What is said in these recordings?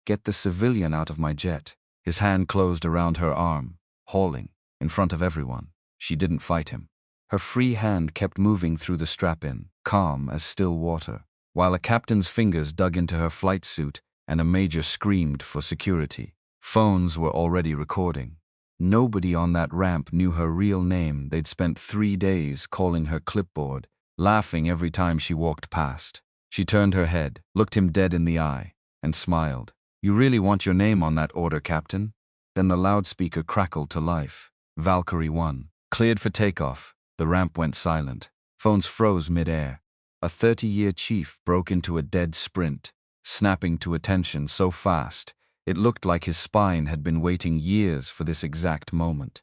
Get the civilian out of my jet. His hand closed around her arm, hauling, in front of everyone. She didn't fight him. Her free hand kept moving through the strap-in, calm as still water, while a captain's fingers dug into her flight suit and a major screamed for security. Phones were already recording. Nobody on that ramp knew her real name. They'd spent 3 days calling her Clipboard, laughing every time she walked past. She turned her head, looked him dead in the eye, and smiled. You really want your name on that order, Captain? Then the loudspeaker crackled to life. Valkyrie 1. Cleared for takeoff. The ramp went silent. Phones froze mid-air. A 30-year chief broke into a dead sprint, snapping to attention so fast, it looked like his spine had been waiting years for this exact moment.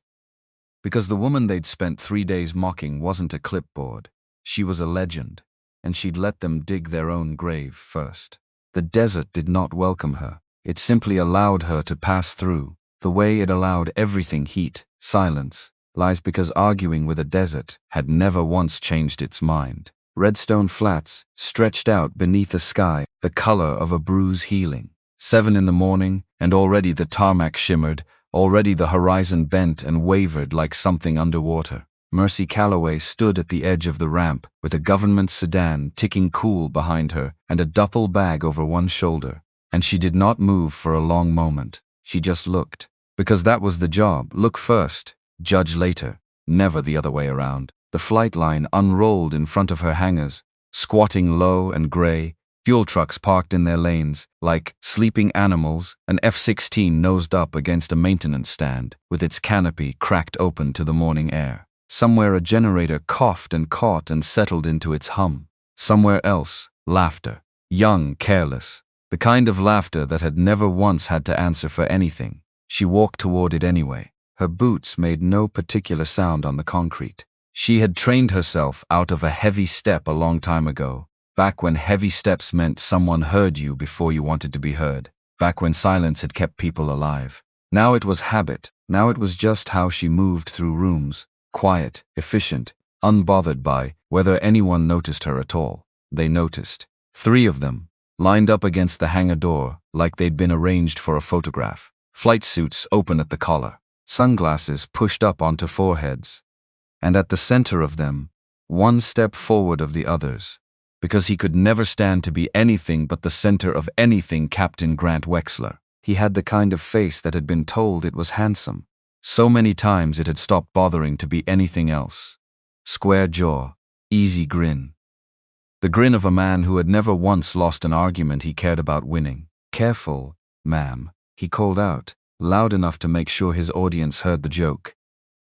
Because the woman they'd spent 3 days mocking wasn't a clipboard. She was a legend, and she'd let them dig their own grave first. The desert did not welcome her. It simply allowed her to pass through, the way it allowed everything heat, silence, lies because arguing with a desert had never once changed its mind. Redstone flats stretched out beneath a sky the color of a bruise healing. 7 in the morning, and already the tarmac shimmered, already the horizon bent and wavered like something underwater. Mercy Calloway stood at the edge of the ramp with a government sedan ticking cool behind her and a duffel bag over one shoulder, and she did not move for a long moment. She just looked. Because that was the job. Look first, judge later, never the other way around. The flight line unrolled in front of her hangars, squatting low and gray, fuel trucks parked in their lanes, like sleeping animals. An F-16 nosed up against a maintenance stand, with its canopy cracked open to the morning air. Somewhere a generator coughed and caught and settled into its hum. Somewhere else, laughter. Young, careless. The kind of laughter that had never once had to answer for anything. She walked toward it anyway. Her boots made no particular sound on the concrete. She had trained herself out of a heavy step a long time ago, back when heavy steps meant someone heard you before you wanted to be heard, back when silence had kept people alive. Now it was habit. Now it was just how she moved through rooms, quiet, efficient, unbothered by whether anyone noticed her at all. They noticed. 3 of them, lined up against the hangar door like they'd been arranged for a photograph. Flight suits open at the collar, sunglasses pushed up onto foreheads. And at the center of them, one step forward of the others, because he could never stand to be anything but the center of anything, Captain Grant Wexler. He had the kind of face that had been told it was handsome. So many times it had stopped bothering to be anything else. Square jaw, easy grin. The grin of a man who had never once lost an argument he cared about winning. Careful, ma'am, he called out, loud enough to make sure his audience heard the joke.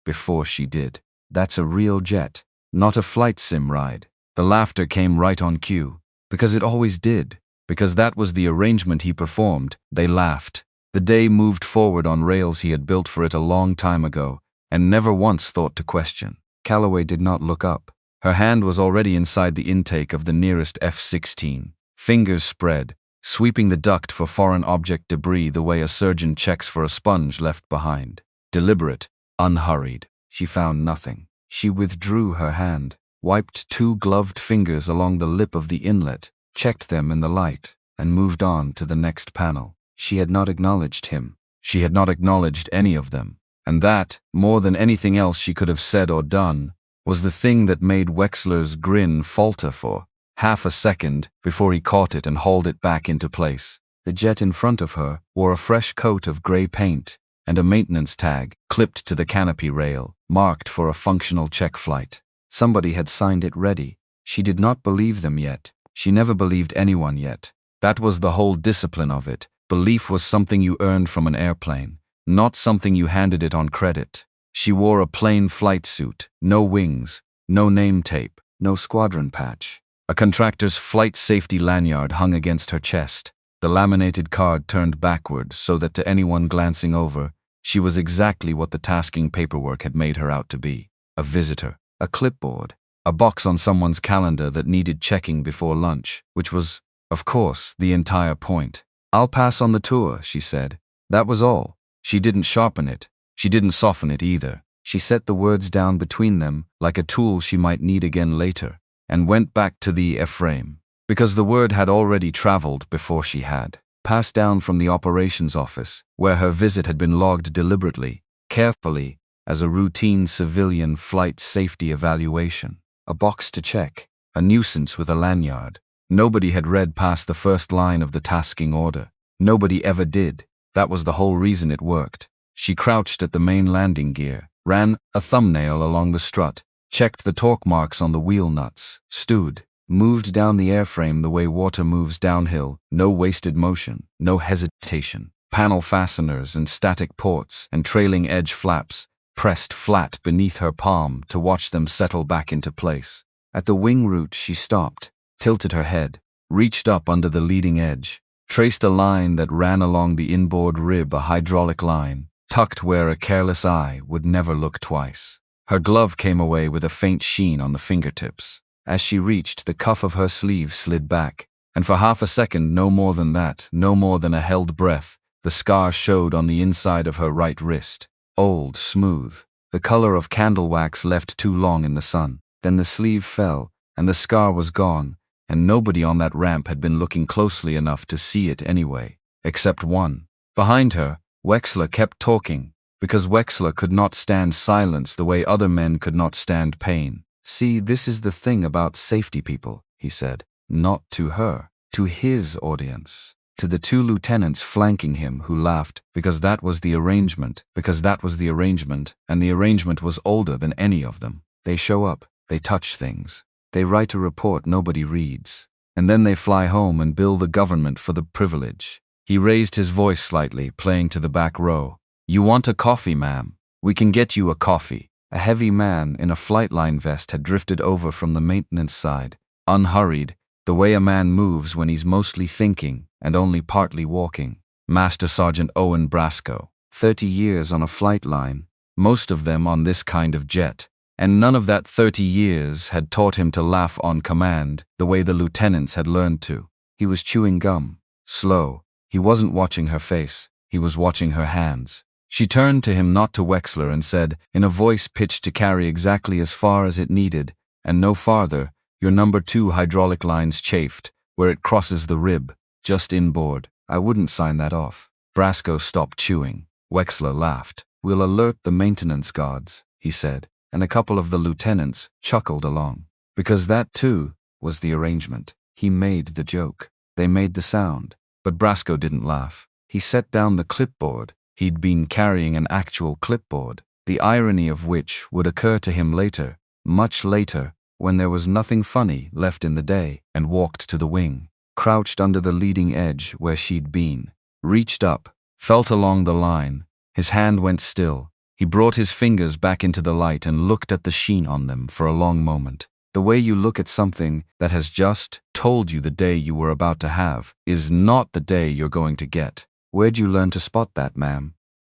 Before she did. That's a real jet, not a flight sim ride. The laughter came right on cue, because it always did, because that was the arrangement he performed. They laughed. The day moved forward on rails he had built for it a long time ago, and never once thought to question. Calloway did not look up. Her hand was already inside the intake of the nearest F-16, fingers spread, sweeping the duct for foreign object debris the way a surgeon checks for a sponge left behind. Deliberate, unhurried. She found nothing. She withdrew her hand, wiped 2 gloved fingers along the lip of the inlet, checked them in the light, and moved on to the next panel. She had not acknowledged him. She had not acknowledged any of them. And that, more than anything else she could have said or done, was the thing that made Wexler's grin falter for half a second before he caught it and hauled it back into place. The jet in front of her wore a fresh coat of gray paint and a maintenance tag clipped to the canopy rail, marked for a functional check flight. Somebody had signed it ready. She did not believe them yet. She never believed anyone yet. That was the whole discipline of it. Belief was something you earned from an airplane, not something you handed it on credit. She wore a plain flight suit, no wings, no name tape, no squadron patch. A contractor's flight safety lanyard hung against her chest, the laminated card turned backward so that to anyone glancing over, she was exactly what the tasking paperwork had made her out to be. A visitor, a clipboard, a box on someone's calendar that needed checking before lunch, which was, of course, the entire point. "I'll pass on the tour," she said. That was all. She didn't sharpen it. She didn't soften it either. She set the words down between them like a tool she might need again later, and went back to the F-frame. Because the word had already traveled before she had. passed down from the operations office, where her visit had been logged deliberately, carefully, as a routine civilian flight safety evaluation. A box to check, a nuisance with a lanyard. Nobody had read past the first line of the tasking order. Nobody ever did. That was the whole reason it worked. She crouched at the main landing gear, ran a thumbnail along the strut, checked the torque marks on the wheel nuts, stood, moved down the airframe the way water moves downhill, no wasted motion, no hesitation. Panel fasteners and static ports and trailing edge flaps pressed flat beneath her palm to watch them settle back into place. At the wing root she stopped, tilted her head, reached up under the leading edge, traced a line that ran along the inboard rib, a hydraulic line, tucked where a careless eye would never look twice. Her glove came away with a faint sheen on the fingertips. As she reached, the cuff of her sleeve slid back, and for half a second, no more than that, no more than a held breath, the scar showed on the inside of her right wrist. Old, smooth, the color of candle wax left too long in the sun. Then the sleeve fell, and the scar was gone, and nobody on that ramp had been looking closely enough to see it anyway, except one. Behind her, Wexler kept talking, because Wexler could not stand silence the way other men could not stand pain. "See, this is the thing about safety people," he said. Not to her, to his audience. To the two lieutenants flanking him who laughed, because that was the arrangement, and the arrangement was older than any of them. They show up, they touch things, they write a report nobody reads, and then they fly home and bill the government for the privilege. He raised his voice slightly, playing to the back row. "You want a coffee, ma'am? We can get you a coffee." A heavy man in a flight line vest had drifted over from the maintenance side, unhurried, the way a man moves when he's mostly thinking and only partly walking. Master Sergeant Owen Brasco. 30 years on a flight line, most of them on this kind of jet, and none of that 30 years had taught him to laugh on command the way the lieutenants had learned to. He was chewing gum, slow. He wasn't watching her face, he was watching her hands. She turned to him, not to Wexler, and said, in a voice pitched to carry exactly as far as it needed, and no farther, "Your number 2 hydraulic line's chafed, where it crosses the rib, just inboard. I wouldn't sign that off." Brasco stopped chewing. Wexler laughed. "We'll alert the maintenance guards," he said, and a couple of the lieutenants chuckled along. Because that, too, was the arrangement. He made the joke. They made the sound. But Brasco didn't laugh. He set down the clipboard. He'd been carrying an actual clipboard, the irony of which would occur to him later, much later, when there was nothing funny left in the day, and walked to the wing, crouched under the leading edge where she'd been, reached up, felt along the line. His hand went still. He brought his fingers back into the light and looked at the sheen on them for a long moment. The way you look at something that has just told you the day you were about to have is not the day you're going to get. "Where'd you learn to spot that, ma'am?"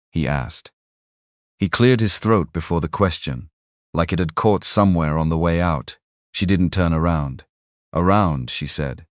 he asked. He cleared his throat before the question, like it had caught somewhere on the way out. She didn't turn around. "Around," she said.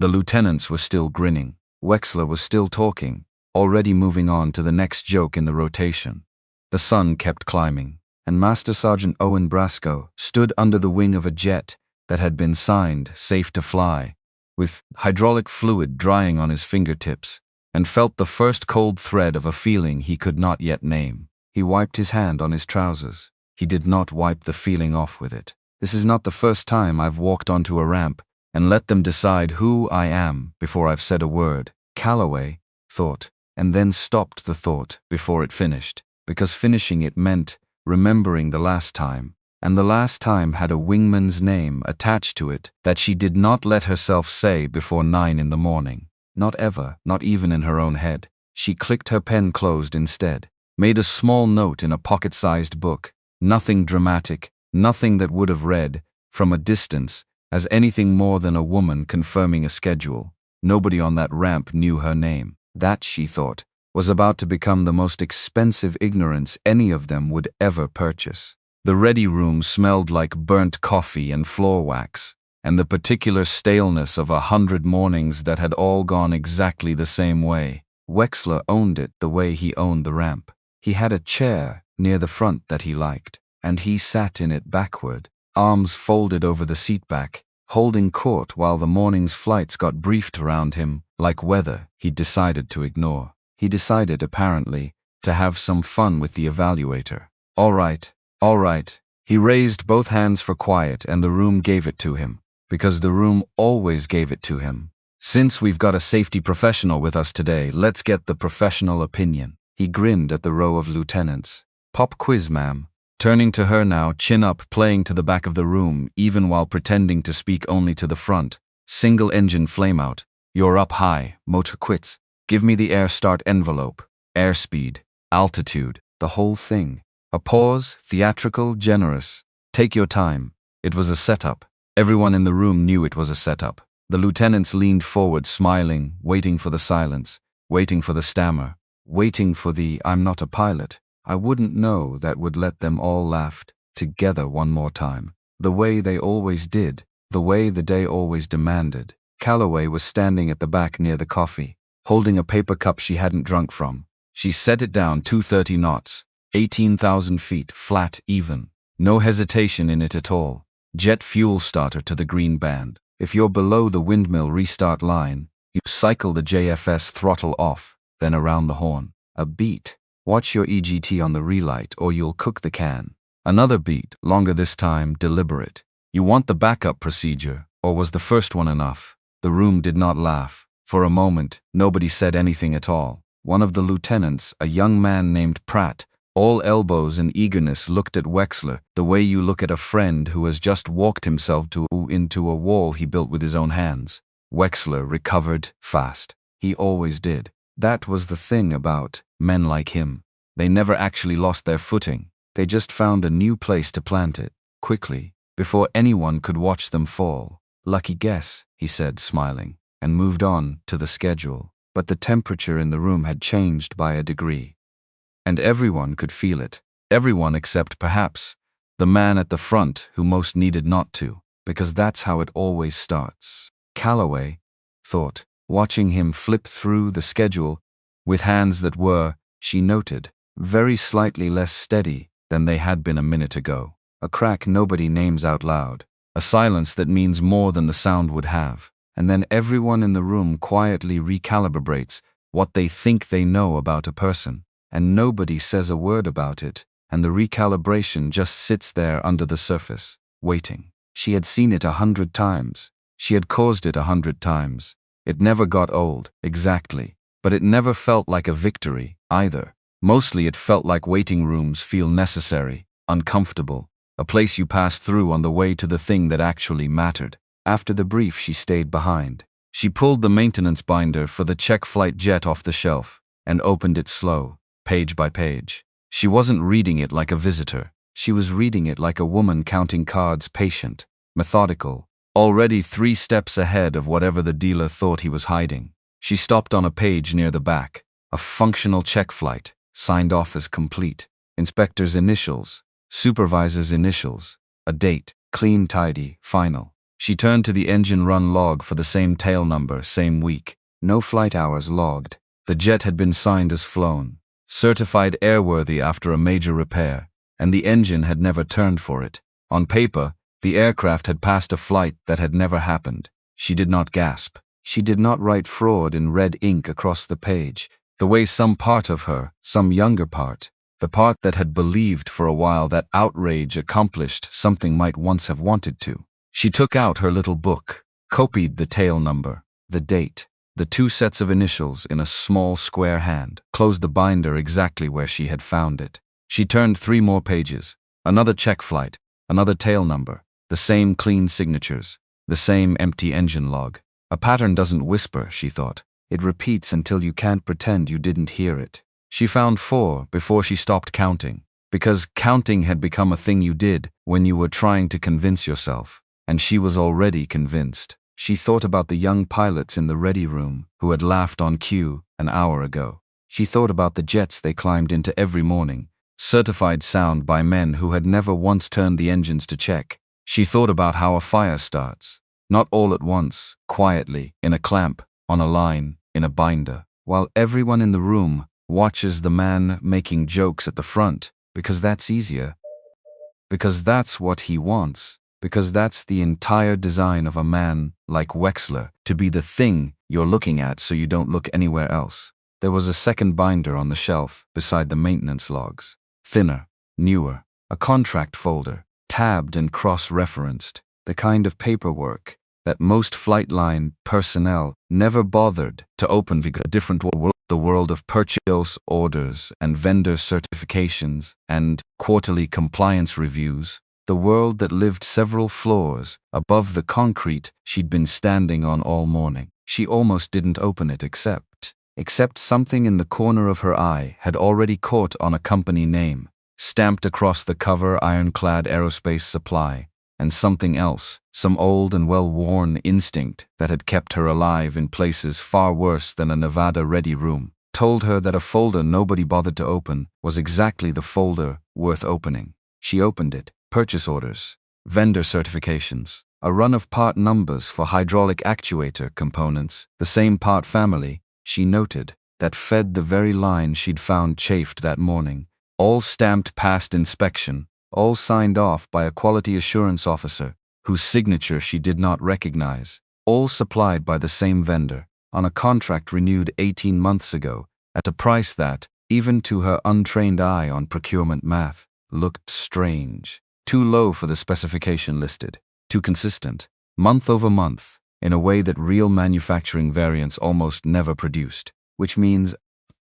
The lieutenants were still grinning. Wexler was still talking, already moving on to the next joke in the rotation. The sun kept climbing, and Master Sergeant Owen Brasco stood under the wing of a jet that had been signed safe to fly, with hydraulic fluid drying on his fingertips, and felt the first cold thread of a feeling he could not yet name. He wiped his hand on his trousers. He did not wipe the feeling off with it. "This is not the first time I've walked onto a ramp and let them decide who I am before I've said a word." Calloway thought, and then stopped the thought before it finished, because finishing it meant remembering the last time, and the last time had a wingman's name attached to it that she did not let herself say before 9 in the morning. Not ever, not even in her own head. She clicked her pen closed instead, made a small note in a pocket-sized book, nothing dramatic, nothing that would have read, from a distance, as anything more than a woman confirming a schedule. Nobody on that ramp knew her name. That, she thought, was about to become the most expensive ignorance any of them would ever purchase. The ready room smelled like burnt coffee and floor wax, and the particular staleness of 100 mornings that had all gone exactly the same way. Wexler owned it the way he owned the ramp. He had a chair near the front that he liked, and he sat in it backward, arms folded over the seatback, holding court while the morning's flights got briefed around him like weather he'd decided to ignore. He decided, apparently, to have some fun with the evaluator. All right. He raised both hands for quiet and the room gave it to him, because the room always gave it to him. Since we've got a safety professional with us today, let's get the professional opinion. He grinned at the row of lieutenants. Pop quiz, ma'am. Turning to her now, chin up, playing to the back of the room, even while pretending to speak only to the front. Single engine flameout. You're up high. Motor quits. Give me the air start envelope. Airspeed. Altitude. The whole thing. A pause, theatrical, generous. Take your time. It was a setup. Everyone in the room knew it was a setup. The lieutenants leaned forward, smiling, waiting for the silence, waiting for the stammer, waiting for the "I'm not a pilot, I wouldn't know" that would let them all laugh together one more time. The way they always did, the way the day always demanded. Calloway was standing at the back near the coffee, holding a paper cup she hadn't drunk from. She set it down 230 knots, 18,000 feet, flat, even. No hesitation in it at all. Jet fuel starter to the green band. If you're below the windmill restart line, you cycle the JFS throttle off, then around the horn. A beat. Watch your EGT on the relight or you'll cook the can. Another beat, longer this time, deliberate. You want the backup procedure, or was the first one enough? The room did not laugh. For a moment, nobody said anything at all. One of the lieutenants, a young man named Pratt, all elbows and eagerness, looked at Wexler the way you look at a friend who has just walked himself into a wall he built with his own hands. Wexler recovered fast. He always did. That was the thing about men like him. They never actually lost their footing. They just found a new place to plant it, quickly, before anyone could watch them fall. Lucky guess, he said, smiling, and moved on to the schedule. But the temperature in the room had changed by a degree. And everyone could feel it. Everyone except, perhaps, the man at the front who most needed not to, because that's how it always starts. Calloway thought, watching him flip through the schedule with hands that were, she noted, very slightly less steady than they had been a minute ago. A crack nobody names out loud. A silence that means more than the sound would have. And then everyone in the room quietly recalibrates what they think they know about a person. And nobody says a word about it, and the recalibration just sits there under the surface, waiting. She had seen it 100 times. She had caused it 100 times. It never got old, exactly, but it never felt like a victory, either. Mostly it felt like waiting rooms feel necessary, uncomfortable, a place you passed through on the way to the thing that actually mattered. After the brief, she stayed behind. She pulled the maintenance binder for the check flight jet off the shelf and opened it slow, page by page. She wasn't reading it like a visitor. She was reading it like a woman counting cards, patient, methodical, already 3 steps ahead of whatever the dealer thought he was hiding. She stopped on a page near the back. A functional check flight, signed off as complete. Inspector's initials, supervisor's initials, a date, clean, tidy, final. She turned to the engine run log for the same tail number, same week. No flight hours logged. The jet had been signed as flown. Certified airworthy after a major repair, and the engine had never turned for it. On paper, the aircraft had passed a flight that had never happened. She did not gasp. She did not write fraud in red ink across the page, the way some part of her, some younger part, the part that had believed for a while that outrage accomplished something might once have wanted to. She took out her little book, copied the tail number, the date, the 2 sets of initials in a small square hand, closed the binder exactly where she had found it. She turned 3 more pages, another check flight, another tail number, the same clean signatures, the same empty engine log. A pattern doesn't whisper, she thought. It repeats until you can't pretend you didn't hear it. She found 4 before she stopped counting, because counting had become a thing you did when you were trying to convince yourself, and she was already convinced. She thought about the young pilots in the ready room who had laughed on cue an hour ago. She thought about the jets they climbed into every morning, certified sound by men who had never once turned the engines to check. She thought about how a fire starts, not all at once, quietly, in a clamp, on a line, in a binder, while everyone in the room watches the man making jokes at the front, because that's easier, because that's what he wants. Because that's the entire design of a man like Wexler, to be the thing you're looking at so you don't look anywhere else. There was a second binder on the shelf beside the maintenance logs. Thinner, newer, a contract folder, tabbed and cross-referenced, the kind of paperwork that most flight line personnel never bothered to open because a different world, the world of purchase orders and vendor certifications and quarterly compliance reviews, the world that lived several floors above the concrete she'd been standing on all morning. She almost didn't open it except something in the corner of her eye had already caught on a company name, stamped across the cover, Ironclad Aerospace Supply, and something else, some old and well-worn instinct that had kept her alive in places far worse than a Nevada ready room, told her that a folder nobody bothered to open was exactly the folder worth opening. She opened it. Purchase orders, vendor certifications, a run of part numbers for hydraulic actuator components, the same part family, she noted, that fed the very line she'd found chafed that morning, all stamped past inspection, all signed off by a quality assurance officer whose signature she did not recognize, all supplied by the same vendor, on a contract renewed 18 months ago, at a price that, even to her untrained eye on procurement math, looked strange. Too low for the specification listed, too consistent, month over month, in a way that real manufacturing variants almost never produced, which means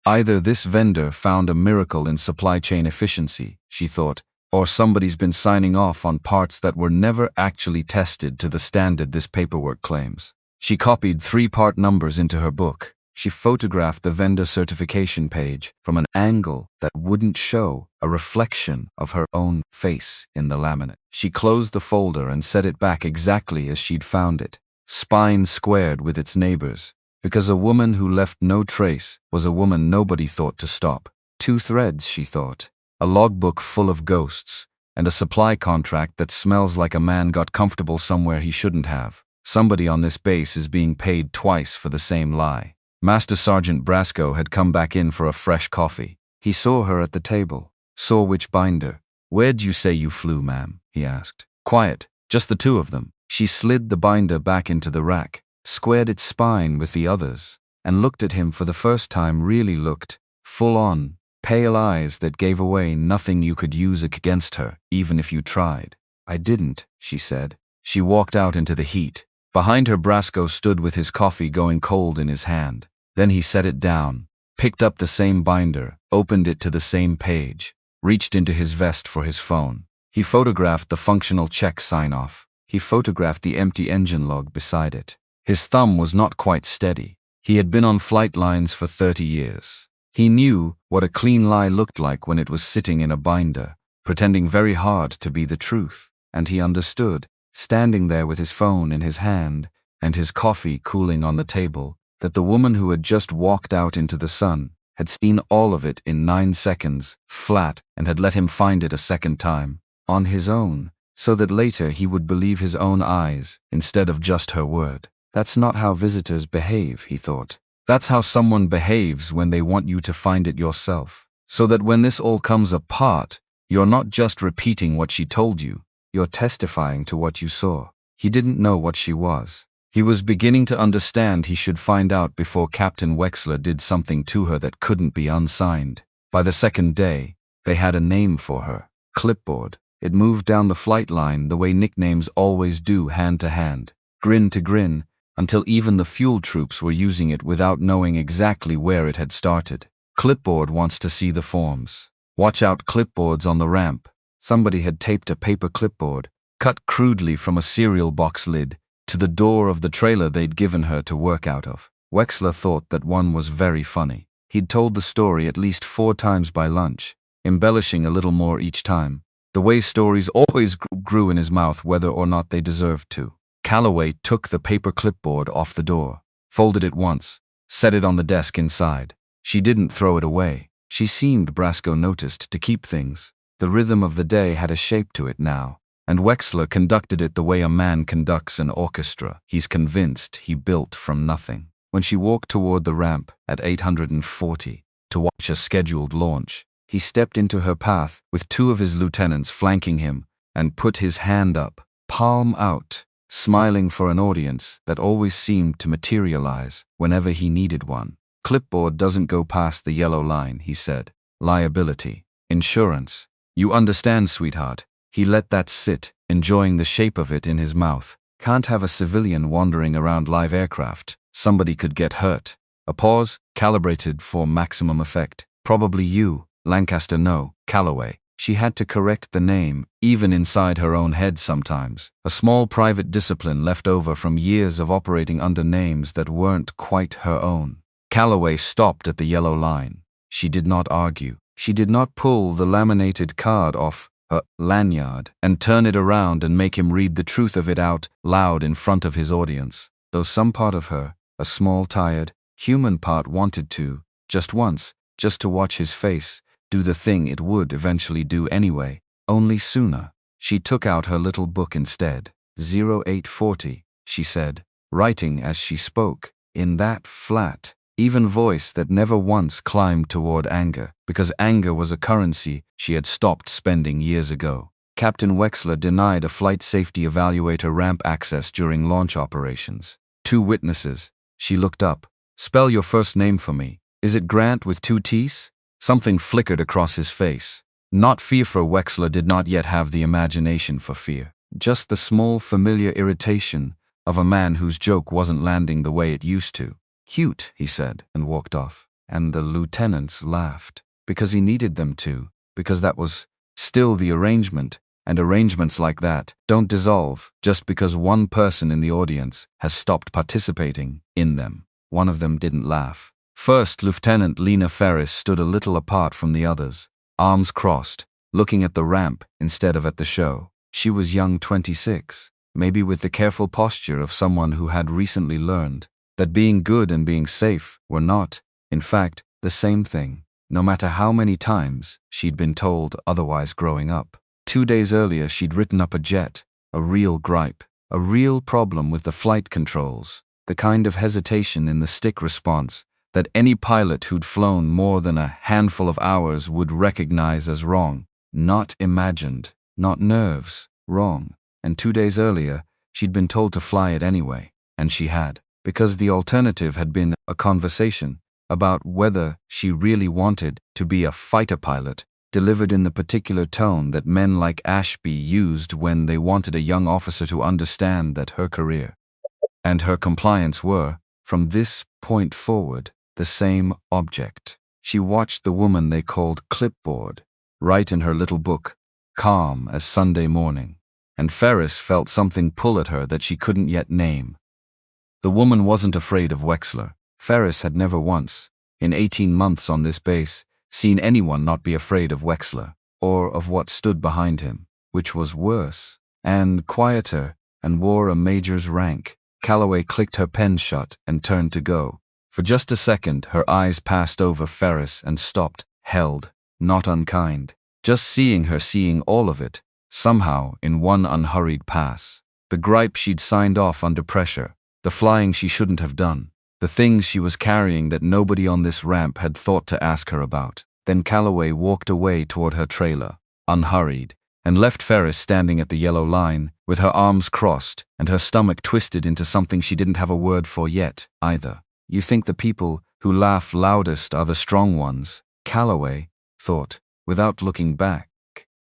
either this vendor found a miracle in supply chain efficiency, she thought, or somebody's been signing off on parts that were never actually tested to the standard this paperwork claims. She copied 3 part numbers into her book. She photographed the vendor certification page from an angle that wouldn't show a reflection of her own face in the laminate. She closed the folder and set it back exactly as she'd found it, spine squared with its neighbors, because a woman who left no trace was a woman nobody thought to stop. 2 threads, she thought, a logbook full of ghosts, and a supply contract that smells like a man got comfortable somewhere he shouldn't have. Somebody on this base is being paid twice for the same lie. Master Sergeant Brasco had come back in for a fresh coffee. He saw her at the table, saw which binder. "Where'd you say you flew, ma'am?" he asked. "Quiet, just the 2 of them." She slid the binder back into the rack, squared its spine with the others, and looked at him for the first time. Really looked, full on, pale eyes that gave away nothing you could use against her, even if you tried. "I didn't," she said. She walked out into the heat. Behind her, Brasco stood with his coffee going cold in his hand. Then he set it down, picked up the same binder, opened it to the same page, reached into his vest for his phone. He photographed the functional check sign-off. He photographed the empty engine log beside it. His thumb was not quite steady. He had been on flight lines for 30 years. He knew what a clean lie looked like when it was sitting in a binder, pretending very hard to be the truth. And he understood, standing there with his phone in his hand and his coffee cooling on the table, that the woman who had just walked out into the sun had seen all of it in 9 seconds, flat, and had let him find it a second time, on his own, so that later he would believe his own eyes instead of just her word. That's not how visitors behave, he thought. That's how someone behaves when they want you to find it yourself. So that when this all comes apart, you're not just repeating what she told you, you're testifying to what you saw. He didn't know what she was. He was beginning to understand he should find out before Captain Wexler did something to her that couldn't be unsigned. By the second day, they had a name for her. Clipboard. It moved down the flight line the way nicknames always do, hand to hand, grin to grin, until even the fuel troops were using it without knowing exactly where it had started. Clipboard wants to see the forms. Watch out, clipboards on the ramp. Somebody had taped a paper clipboard, cut crudely from a cereal box lid, to the door of the trailer they'd given her to work out of. Wexler thought that one was very funny. He'd told the story at least 4 times by lunch, embellishing a little more each time. The way stories always grew in his mouth whether or not they deserved to. Calloway took the paper clipboard off the door, folded it once, set it on the desk inside. She didn't throw it away. She seemed, Brasco noticed, to keep things. The rhythm of the day had a shape to it now, and Wexler conducted it the way a man conducts an orchestra. He's convinced he built from nothing. When she walked toward the ramp at 840 to watch a scheduled launch, he stepped into her path with 2 of his lieutenants flanking him and put his hand up, palm out, smiling for an audience that always seemed to materialize whenever he needed one. Clipboard doesn't go past the yellow line, he said. Liability. Insurance. You understand, sweetheart. He let that sit, enjoying the shape of it in his mouth. Can't have a civilian wandering around live aircraft. Somebody could get hurt. A pause, calibrated for maximum effect. Probably you, Lancaster. No, Calloway. She had to correct the name, even inside her own head sometimes. A small private discipline left over from years of operating under names that weren't quite her own. Calloway stopped at the yellow line. She did not argue. She did not pull the laminated card off her lanyard and turn it around and make him read the truth of it out loud in front of his audience. Though some part of her, a small, tired, human part, wanted to, just once, just to watch his face, do the thing it would eventually do anyway, only sooner. She took out her little book instead. 0840, she said, writing as she spoke, in that flat, even voice that never once climbed toward anger, because anger was a currency she had stopped spending years ago. Captain Wexler denied a flight safety evaluator ramp access during launch operations. 2 witnesses. She looked up. Spell your first name for me. Is it Grant with 2 T's? Something flickered across his face. Not fear, for Wexler did not yet have the imagination for fear. Just the small, familiar irritation of a man whose joke wasn't landing the way it used to. Cute, he said, and walked off. And the lieutenants laughed. Because he needed them to. Because that was still the arrangement. And arrangements like that don't dissolve just because one person in the audience has stopped participating in them. One of them didn't laugh. First Lieutenant Lena Ferris stood a little apart from the others, arms crossed, looking at the ramp instead of at the show. She was young, 26, maybe with the careful posture of someone who had recently learned that being good and being safe were not, in fact, the same thing, no matter how many times she'd been told otherwise growing up. 2 days earlier she'd written up a jet, a real gripe, a real problem with the flight controls, the kind of hesitation in the stick response that any pilot who'd flown more than a handful of hours would recognize as wrong. Not imagined, not nerves, wrong. And 2 days earlier, she'd been told to fly it anyway, and she had, because the alternative had been a conversation about whether she really wanted to be a fighter pilot, delivered in the particular tone that men like Ashby used when they wanted a young officer to understand that her career and her compliance were, from this point forward, the same object. She watched the woman they called Clipboard write in her little book, calm as Sunday morning, and Ferris felt something pull at her that she couldn't yet name. The woman wasn't afraid of Wexler. Ferris had never once, in 18 months on this base, seen anyone not be afraid of Wexler, or of what stood behind him, which was worse, and quieter, and wore a major's rank. Calloway clicked her pen shut and turned to go. For just a second, her eyes passed over Ferris and stopped, held, not unkind. Just seeing her, seeing all of it, somehow, in one unhurried pass. The gripe she'd signed off under pressure, the flying she shouldn't have done, the things she was carrying that nobody on this ramp had thought to ask her about. Then Calloway walked away toward her trailer, unhurried, and left Ferris standing at the yellow line, with her arms crossed and her stomach twisted into something she didn't have a word for yet, either. You think the people who laugh loudest are the strong ones, Calloway thought, without looking back,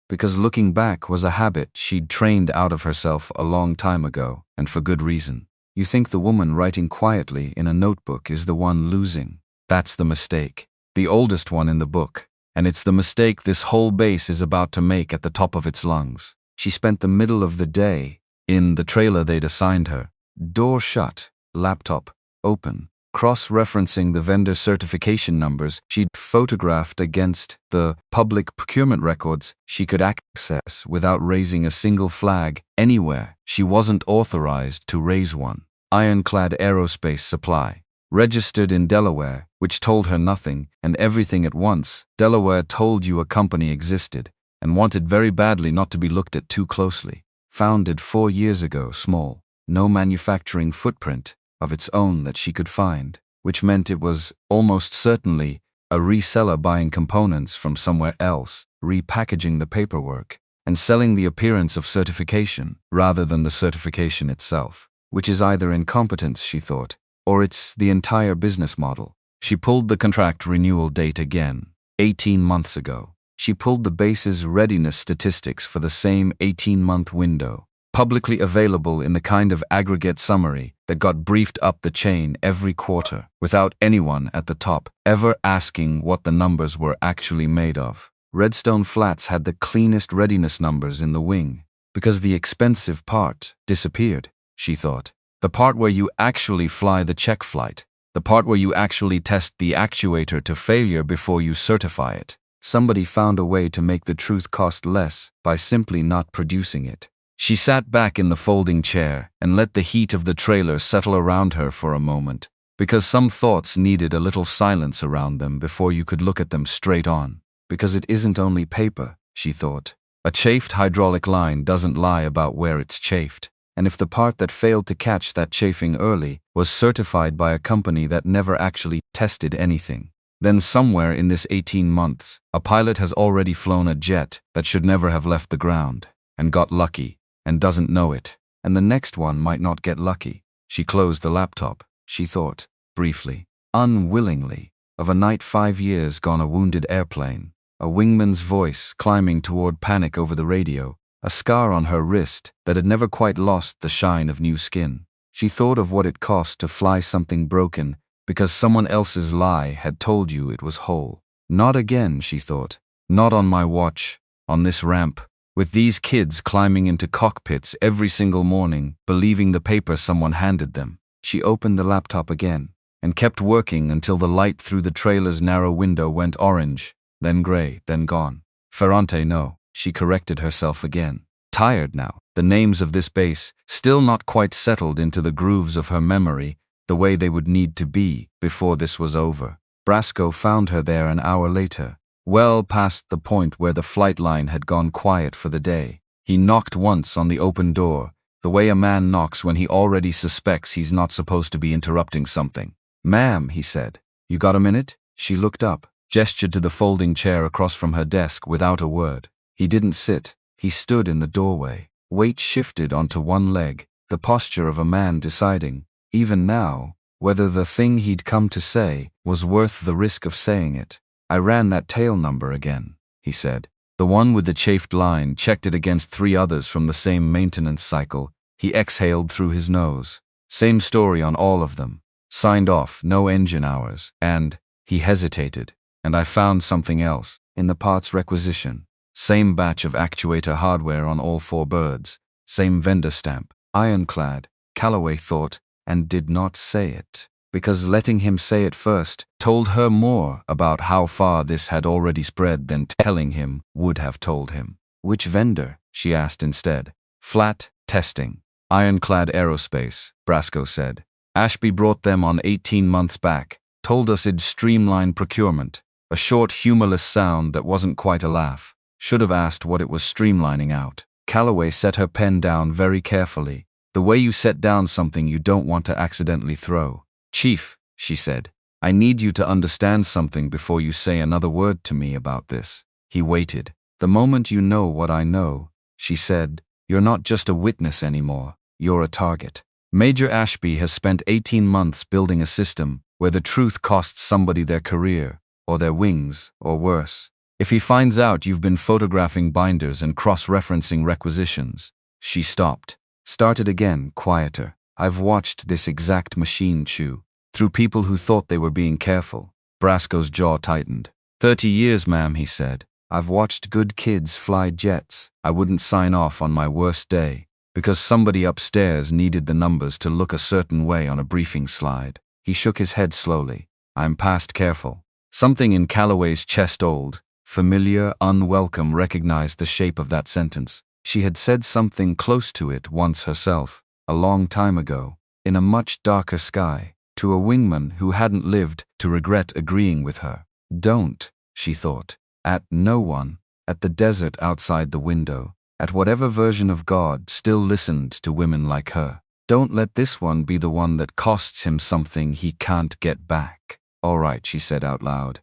because looking back was a habit she'd trained out of herself a long time ago, and for good reason. You think the woman writing quietly in a notebook is the one losing. That's the mistake, the oldest one in the book, and it's the mistake this whole base is about to make at the top of its lungs. She spent the middle of the day in the trailer they'd assigned her, door shut, laptop open, cross-referencing the vendor certification numbers she'd photographed against the public procurement records she could access without raising a single flag anywhere she wasn't authorized to raise one. Ironclad Aerospace Supply, registered in Delaware, which told her nothing and everything at once. Delaware told you a company existed and wanted very badly not to be looked at too closely. Founded 4 years ago, small, no manufacturing footprint of its own that she could find, which meant it was almost certainly a reseller buying components from somewhere else, repackaging the paperwork, and selling the appearance of certification rather than the certification itself, which is either incompetence, she thought, or it's the entire business model. She pulled the contract renewal date again, 18 months ago. She pulled the base's readiness statistics for the same 18-month window, publicly available in the kind of aggregate summary that got briefed up the chain every quarter, without anyone at the top ever asking what the numbers were actually made of. Redstone Flats had the cleanest readiness numbers in the wing, because the expensive part disappeared, she thought. The part where you actually fly the check flight, the part where you actually test the actuator to failure before you certify it. Somebody found a way to make the truth cost less by simply not producing it. She sat back in the folding chair and let the heat of the trailer settle around her for a moment, because some thoughts needed a little silence around them before you could look at them straight on. Because it isn't only paper, she thought. A chafed hydraulic line doesn't lie about where it's chafed. And if the part that failed to catch that chafing early was certified by a company that never actually tested anything, then somewhere in this 18 months, a pilot has already flown a jet that should never have left the ground, and got lucky, and doesn't know it, and the next one might not get lucky. She closed the laptop. She thought, briefly, unwillingly, of a night 5 years gone, a wounded airplane, a wingman's voice climbing toward panic over the radio, a scar on her wrist that had never quite lost the shine of new skin. She thought of what it cost to fly something broken because someone else's lie had told you it was whole. Not again, she thought. Not on my watch, on this ramp, with these kids climbing into cockpits every single morning, believing the paper someone handed them. She opened the laptop again and kept working until the light through the trailer's narrow window went orange, then gray, then gone. Ferrante, no. She corrected herself again. Tired now, the names of this base still not quite settled into the grooves of her memory the way they would need to be before this was over. Brasco found her there an hour later, well past the point where the flight line had gone quiet for the day. He knocked once on the open door, the way a man knocks when he already suspects he's not supposed to be interrupting something. "Ma'am," he said, "you got a minute?" She looked up, gestured to the folding chair across from her desk without a word. He didn't sit. He stood in the doorway, weight shifted onto one leg, the posture of a man deciding, even now, whether the thing he'd come to say was worth the risk of saying it. "I ran that tail number again," he said. The one with the chafed line, checked it against 3 others from the same maintenance cycle. He exhaled through his nose. Same story on all of them. Signed off, no engine hours. And, he hesitated, and I found something else, in the parts requisition. Same batch of actuator hardware on all 4 birds. Same vendor stamp. Ironclad, Calloway thought, and did not say it, because letting him say it first told her more about how far this had already spread than telling him would have told him. "Which vendor?" she asked instead. "Flat testing. Ironclad Aerospace," Brasco said. "Ashby brought them on 18 months back. Told us it'd streamline procurement." A short, humorless sound that wasn't quite a laugh. Should have asked what it was streamlining out. Calloway set her pen down very carefully, the way you set down something you don't want to accidentally throw. "Chief," she said, "I need you to understand something before you say another word to me about this." He waited. "The moment you know what I know," she said, "you're not just a witness anymore, you're a target." Major Ashby has spent 18 months building a system where the truth costs somebody their career, or their wings, or worse. If he finds out you've been photographing binders and cross-referencing requisitions. She stopped. Started again, quieter. "I've watched this exact machine chew, through people who thought they were being careful." Brasco's jaw tightened. 30 years, ma'am, he said. "I've watched good kids fly jets. I wouldn't sign off on my worst day, because somebody upstairs needed the numbers to look a certain way on a briefing slide." He shook his head slowly. "I'm past careful." Something in Calloway's chest, old, familiar, unwelcome, recognized the shape of that sentence. She had said something close to it once herself, a long time ago, in a much darker sky, to a wingman who hadn't lived to regret agreeing with her. Don't, she thought, at no one, at the desert outside the window, at whatever version of God still listened to women like her. Don't let this one be the one that costs him something he can't get back. "All right," she said out loud.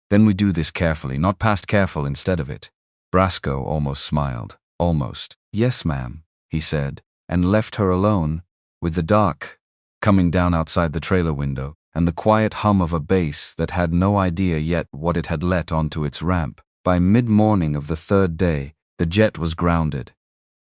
"Then we do this carefully, not past careful instead of it. Brasco almost smiled. Almost. Yes, ma'am, he said, and left her alone, with the dark coming down outside the trailer window, and the quiet hum of a bass that had no idea yet what it had let onto its ramp. By mid-morning of the third day, the jet was grounded.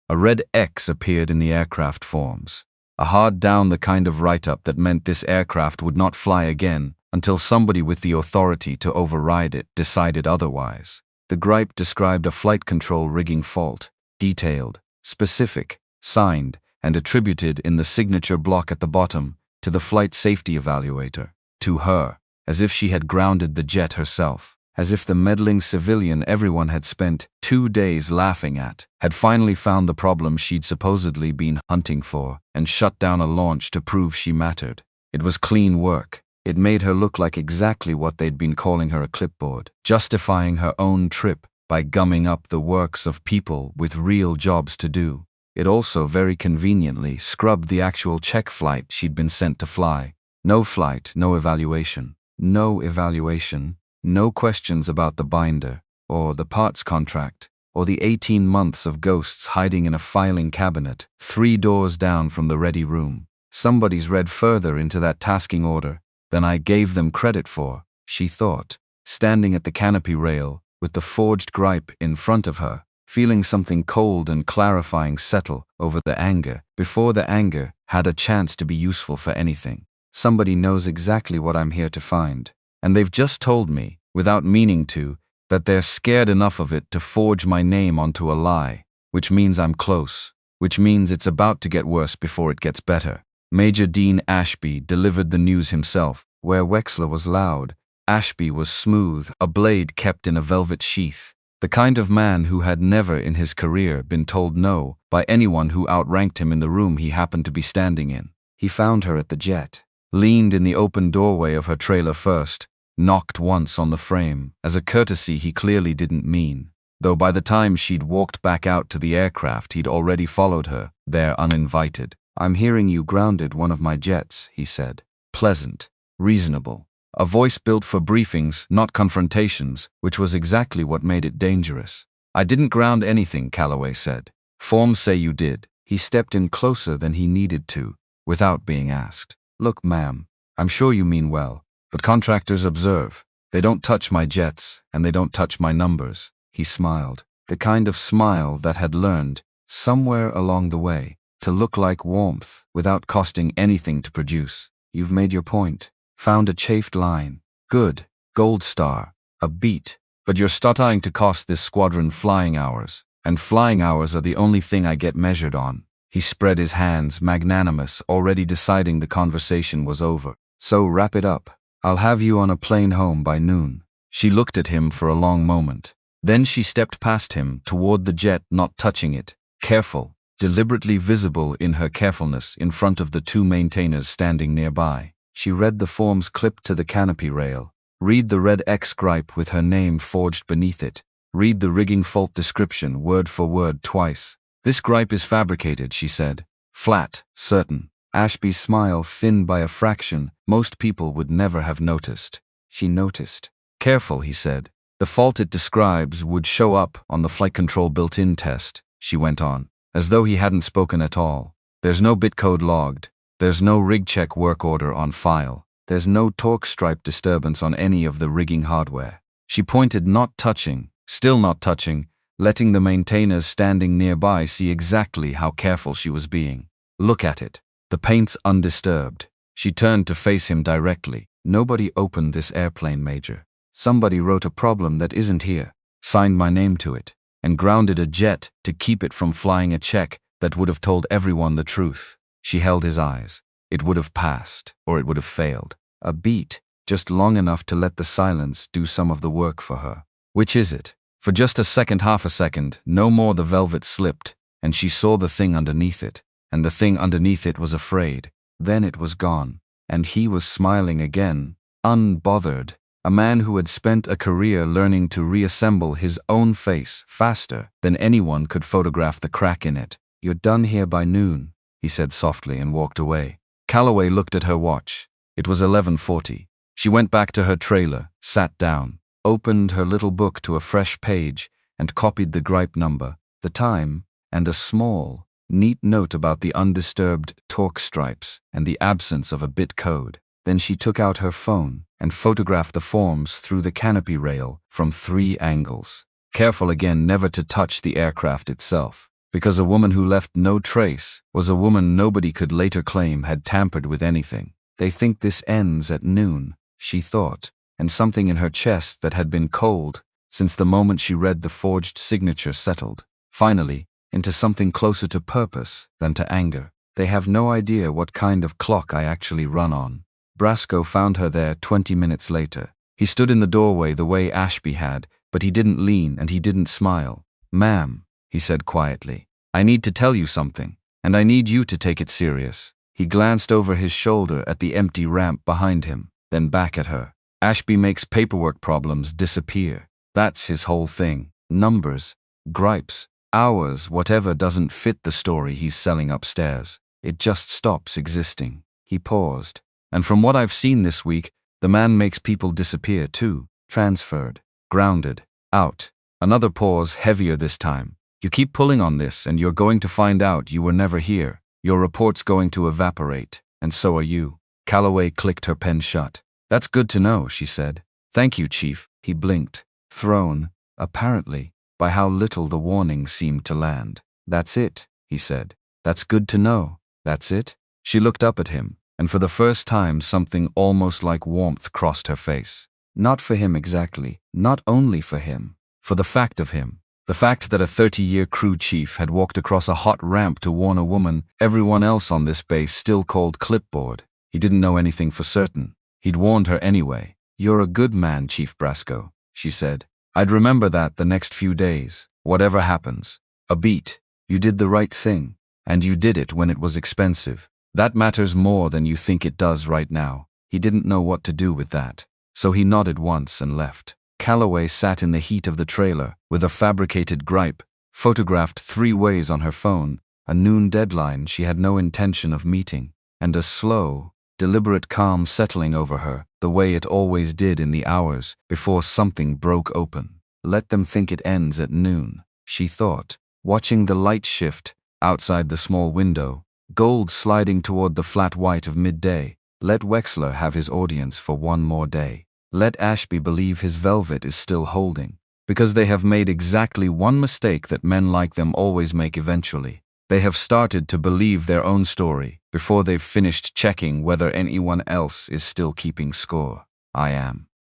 A red X appeared in the aircraft forms. A hard down, the kind of write-up that meant this aircraft would not fly again until somebody with the authority to override it decided otherwise. The gripe described a flight control rigging fault, detailed, specific, signed, and attributed in the signature block at the bottom to the flight safety evaluator, to her, as if she had grounded the jet herself, as if the meddling civilian everyone had spent 2 days laughing at had finally found the problem she'd supposedly been hunting for and shut down a launch to prove she mattered. It was clean work. It made her look like exactly what they'd been calling her, a clipboard, justifying her own trip by gumming up the works of people with real jobs to do. It also very conveniently scrubbed the actual check flight she'd been sent to fly. No flight, no evaluation. No evaluation, no questions about the binder, or the parts contract, or the 18 months of ghosts hiding in a filing cabinet 3 doors down from the ready room. Somebody's read further into that tasking order than I gave them credit for, she thought, standing at the canopy rail with the forged gripe in front of her, feeling something cold and clarifying settle over the anger before the anger had a chance to be useful for anything. Somebody knows exactly what I'm here to find, and they've just told me, without meaning to, that they're scared enough of it to forge my name onto a lie, which means I'm close, which means it's about to get worse before it gets better. Major Dean Ashby delivered the news himself. Where Wexler was loud, Ashby was smooth, a blade kept in a velvet sheath. The kind of man who had never in his career been told no by anyone who outranked him in the room he happened to be standing in. He found her at the jet, leaned in the open doorway of her trailer first, knocked once on the frame, as a courtesy he clearly didn't mean, though by the time she'd walked back out to the aircraft he'd already followed her, there uninvited. I'm hearing you grounded one of my jets, he said. Pleasant, reasonable. A voice built for briefings, not confrontations, which was exactly what made it dangerous. I didn't ground anything, Calloway said. Forms say you did. He stepped in closer than he needed to, without being asked. Look, ma'am, I'm sure you mean well, but contractors observe. They don't touch my jets, and they don't touch my numbers. He smiled, the kind of smile that had learned, somewhere along the way, to look like warmth without costing anything to produce. You've made your point. Found a chafed line. Good. Gold star. A beat. But you're starting to cost this squadron flying hours, and flying hours are the only thing I get measured on. He spread his hands, magnanimous, already deciding the conversation was over. So wrap it up. I'll have you on a plane home by noon. She looked at him for a long moment. Then she stepped past him, toward the jet, not touching it. Careful, deliberately visible in her carefulness in front of the 2 maintainers standing nearby. She read the forms clipped to the canopy rail. Read the red X gripe with her name forged beneath it. Read the rigging fault description word for word twice. This gripe is fabricated, she said. Flat, certain. Ashby's smile thinned by a fraction most people would never have noticed. She noticed. Careful, he said. The fault it describes would show up on the flight control built-in test, she went on, as though he hadn't spoken at all. There's no bitcode logged. There's no rig check work order on file. There's no torque stripe disturbance on any of the rigging hardware. She pointed, not touching, still not touching, letting the maintainers standing nearby see exactly how careful she was being. Look at it. The paint's undisturbed. She turned to face him directly. Nobody opened this airplane, Major. Somebody wrote a problem that isn't here, signed my name to it, and grounded a jet to keep it from flying a check that would have told everyone the truth. She held his eyes. It would have passed, or it would have failed. A beat, just long enough to let the silence do some of the work for her. Which is it? For just a second, half a second, no more, the velvet slipped, and she saw the thing underneath it, and the thing underneath it was afraid. Then it was gone, and he was smiling again, unbothered. A man who had spent a career learning to reassemble his own face faster than anyone could photograph the crack in it. You're done here by noon, he said softly and walked away. Calloway looked at her watch. It was 11:40. She went back to her trailer, sat down, opened her little book to a fresh page, and copied the gripe number, the time, and a small, neat note about the undisturbed torque stripes and the absence of a bit code. Then she took out her phone and photographed the forms through the canopy rail from 3 angles. Careful again never to touch the aircraft itself, because a woman who left no trace was a woman nobody could later claim had tampered with anything. They think this ends at noon, she thought, and something in her chest that had been cold since the moment she read the forged signature settled, finally, into something closer to purpose than to anger. They have no idea what kind of clock I actually run on. Brasco found her there 20 minutes later. He stood in the doorway the way Ashby had, but he didn't lean and he didn't smile. "Ma'am," he said quietly, "I need to tell you something, and I need you to take it serious." He glanced over his shoulder at the empty ramp behind him, then back at her. "Ashby makes paperwork problems disappear. That's his whole thing. Numbers, gripes, hours, whatever doesn't fit the story he's selling upstairs. It just stops existing." He paused. "And from what I've seen this week, the man makes people disappear too. Transferred, grounded, out." Another pause, heavier this time. "You keep pulling on this and you're going to find out you were never here. Your report's going to evaporate, and so are you." Calloway clicked her pen shut. "That's good to know," she said. "Thank you, Chief." He blinked, thrown, apparently, by how little the warning seemed to land. "That's it," he said. "That's good to know. That's it?" She looked up at him, and for the first time something almost like warmth crossed her face. Not for him exactly, not only for him, for the fact of him. The fact that a 30-year crew chief had walked across a hot ramp to warn a woman everyone else on this base still called Clipboard. He didn't know anything for certain. He'd warned her anyway. "You're a good man, Chief Brasco," she said. "I'd remember that the next few days, whatever happens. A beat. You did the right thing, and you did it when it was expensive. That matters more than you think it does right now." He didn't know what to do with that, so he nodded once and left. Calloway sat in the heat of the trailer with a fabricated gripe, photographed 3 ways on her phone, a noon deadline she had no intention of meeting, and a slow, deliberate calm settling over her, the way it always did in the hours before something broke open. Let them think it ends at noon, she thought, watching the light shift outside the small window, gold sliding toward the flat white of midday. Let Wexler have his audience for one more day. Let Ashby believe his velvet is still holding, because they have made exactly one mistake that men like them always make eventually. They have started to believe their own story before they've finished checking whether anyone else is still keeping score. I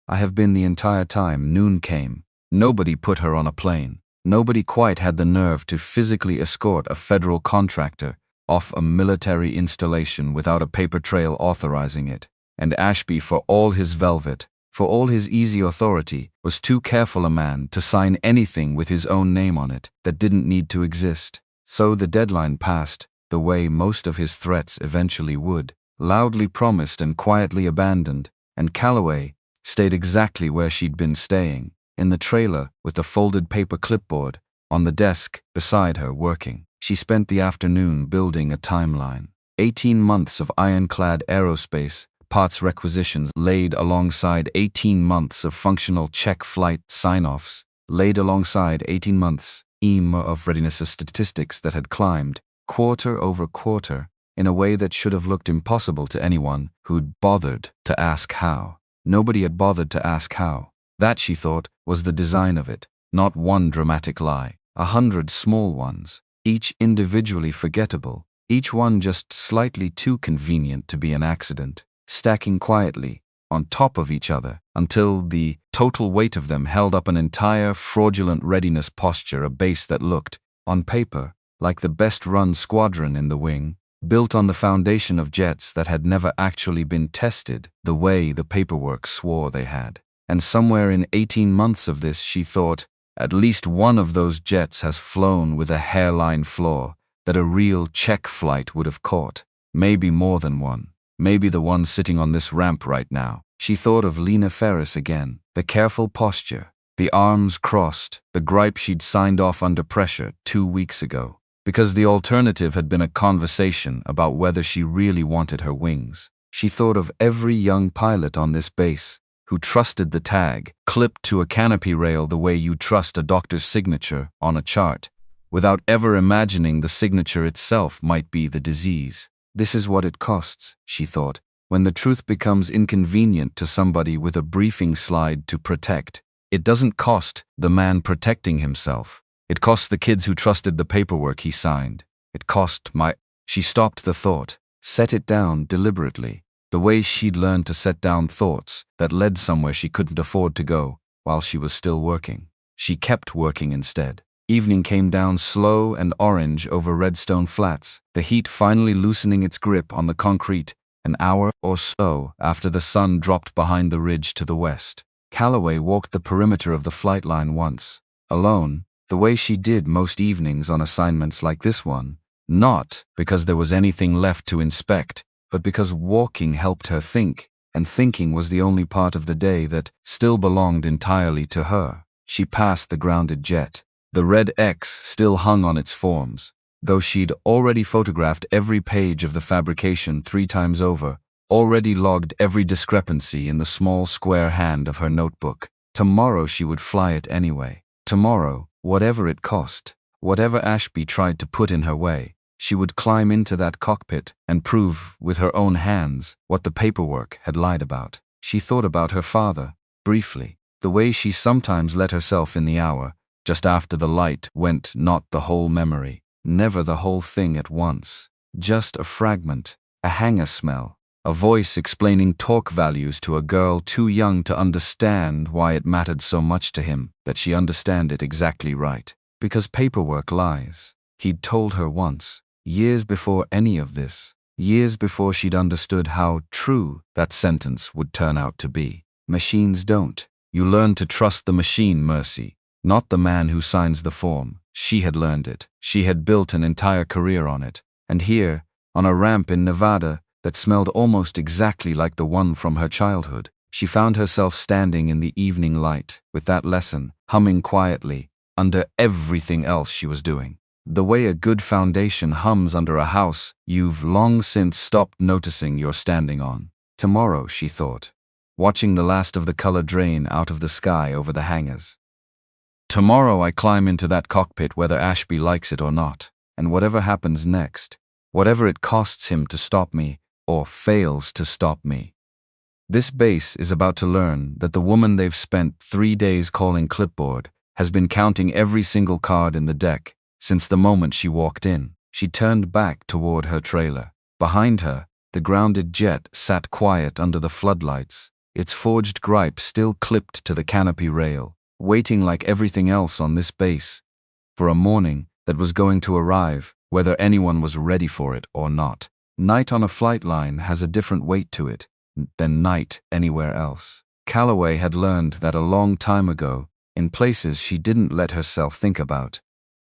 have been the entire time. Noon came. Nobody put her on a plane. Nobody quite had the nerve to physically escort a federal contractor off a military installation without a paper trail authorizing it. And Ashby, for all his velvet, for all his easy authority, was too careful a man to sign anything with his own name on it that didn't need to exist. So the deadline passed, the way most of his threats eventually would, loudly promised and quietly abandoned, and Calloway stayed exactly where she'd been staying, in the trailer with the folded paper clipboard, on the desk beside her working. She spent the afternoon building a timeline. 18 months of ironclad aerospace parts requisitions laid alongside 18 months of functional check flight sign-offs, laid alongside 18 months of readiness statistics that had climbed, quarter over quarter, in a way that should have looked impossible to anyone who'd bothered to ask how. Nobody had bothered to ask how. That, she thought, was the design of it. Not one dramatic lie, 100 small ones, each individually forgettable, each one just slightly too convenient to be an accident, stacking quietly on top of each other until the total weight of them held up an entire fraudulent readiness posture, a base that looked, on paper, like the best-run squadron in the wing, built on the foundation of jets that had never actually been tested the way the paperwork swore they had. And somewhere in 18 months of this, she thought, at least one of those jets has flown with a hairline flaw that a real check flight would have caught. Maybe more than one. Maybe the one sitting on this ramp right now. She thought of Lena Ferris again. The careful posture, the arms crossed, the gripe she'd signed off under pressure 2 weeks ago. Because the alternative had been a conversation about whether she really wanted her wings. She thought of every young pilot on this base, who trusted the tag, clipped to a canopy rail the way you trust a doctor's signature on a chart, without ever imagining the signature itself might be the disease. This is what it costs, she thought, when the truth becomes inconvenient to somebody with a briefing slide to protect. It doesn't cost the man protecting himself. It costs the kids who trusted the paperwork he signed. It cost my... She stopped the thought, set it down deliberately, the way she'd learned to set down thoughts that led somewhere she couldn't afford to go while she was still working. She kept working instead. Evening came down slow and orange over Redstone Flats, the heat finally loosening its grip on the concrete an hour or so after the sun dropped behind the ridge to the west. Calloway walked the perimeter of the flight line once, alone, the way she did most evenings on assignments like this one, not because there was anything left to inspect, but because walking helped her think, and thinking was the only part of the day that still belonged entirely to her. She passed the grounded jet. The red X still hung on its forms, though she'd already photographed every page of the fabrication 3 times over, already logged every discrepancy in the small square hand of her notebook. Tomorrow she would fly it anyway. Tomorrow, whatever it cost, whatever Ashby tried to put in her way, she would climb into that cockpit and prove with her own hands what the paperwork had lied about. She thought about her father, briefly, the way she sometimes let herself in the hour, just after the light went, not the whole memory, never the whole thing at once, just a fragment, a hangar smell, a voice explaining torque values to a girl too young to understand why it mattered so much to him that she understand it exactly right. Because paperwork lies. He'd told her once, years before any of this, years before she'd understood how true that sentence would turn out to be. Machines don't. You learn to trust the machine, Mercy, not the man who signs the form. She had learned it. She had built an entire career on it. And here, on a ramp in Nevada that smelled almost exactly like the one from her childhood, she found herself standing in the evening light with that lesson, humming quietly, under everything else she was doing. The way a good foundation hums under a house you've long since stopped noticing you're standing on. Tomorrow, she thought, watching the last of the color drain out of the sky over the hangars. Tomorrow I climb into that cockpit whether Ashby likes it or not, and whatever happens next, whatever it costs him to stop me, or fails to stop me. This base is about to learn that the woman they've spent 3 days calling Clipboard has been counting every single card in the deck since the moment she walked in. She turned back toward her trailer. Behind her, the grounded jet sat quiet under the floodlights, its forged gripe still clipped to the canopy rail, waiting like everything else on this base, for a morning that was going to arrive, whether anyone was ready for it or not. Night on a flight line has a different weight to it than night anywhere else. Calloway had learned that a long time ago, in places she didn't let herself think about,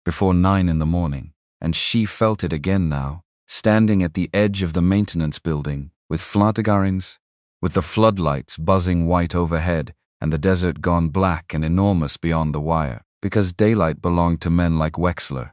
before 9 in the morning, and she felt it again now, standing at the edge of the maintenance building, with Flantagarins, with the floodlights buzzing white overhead, and the desert gone black and enormous beyond the wire, because daylight belonged to men like Wexler.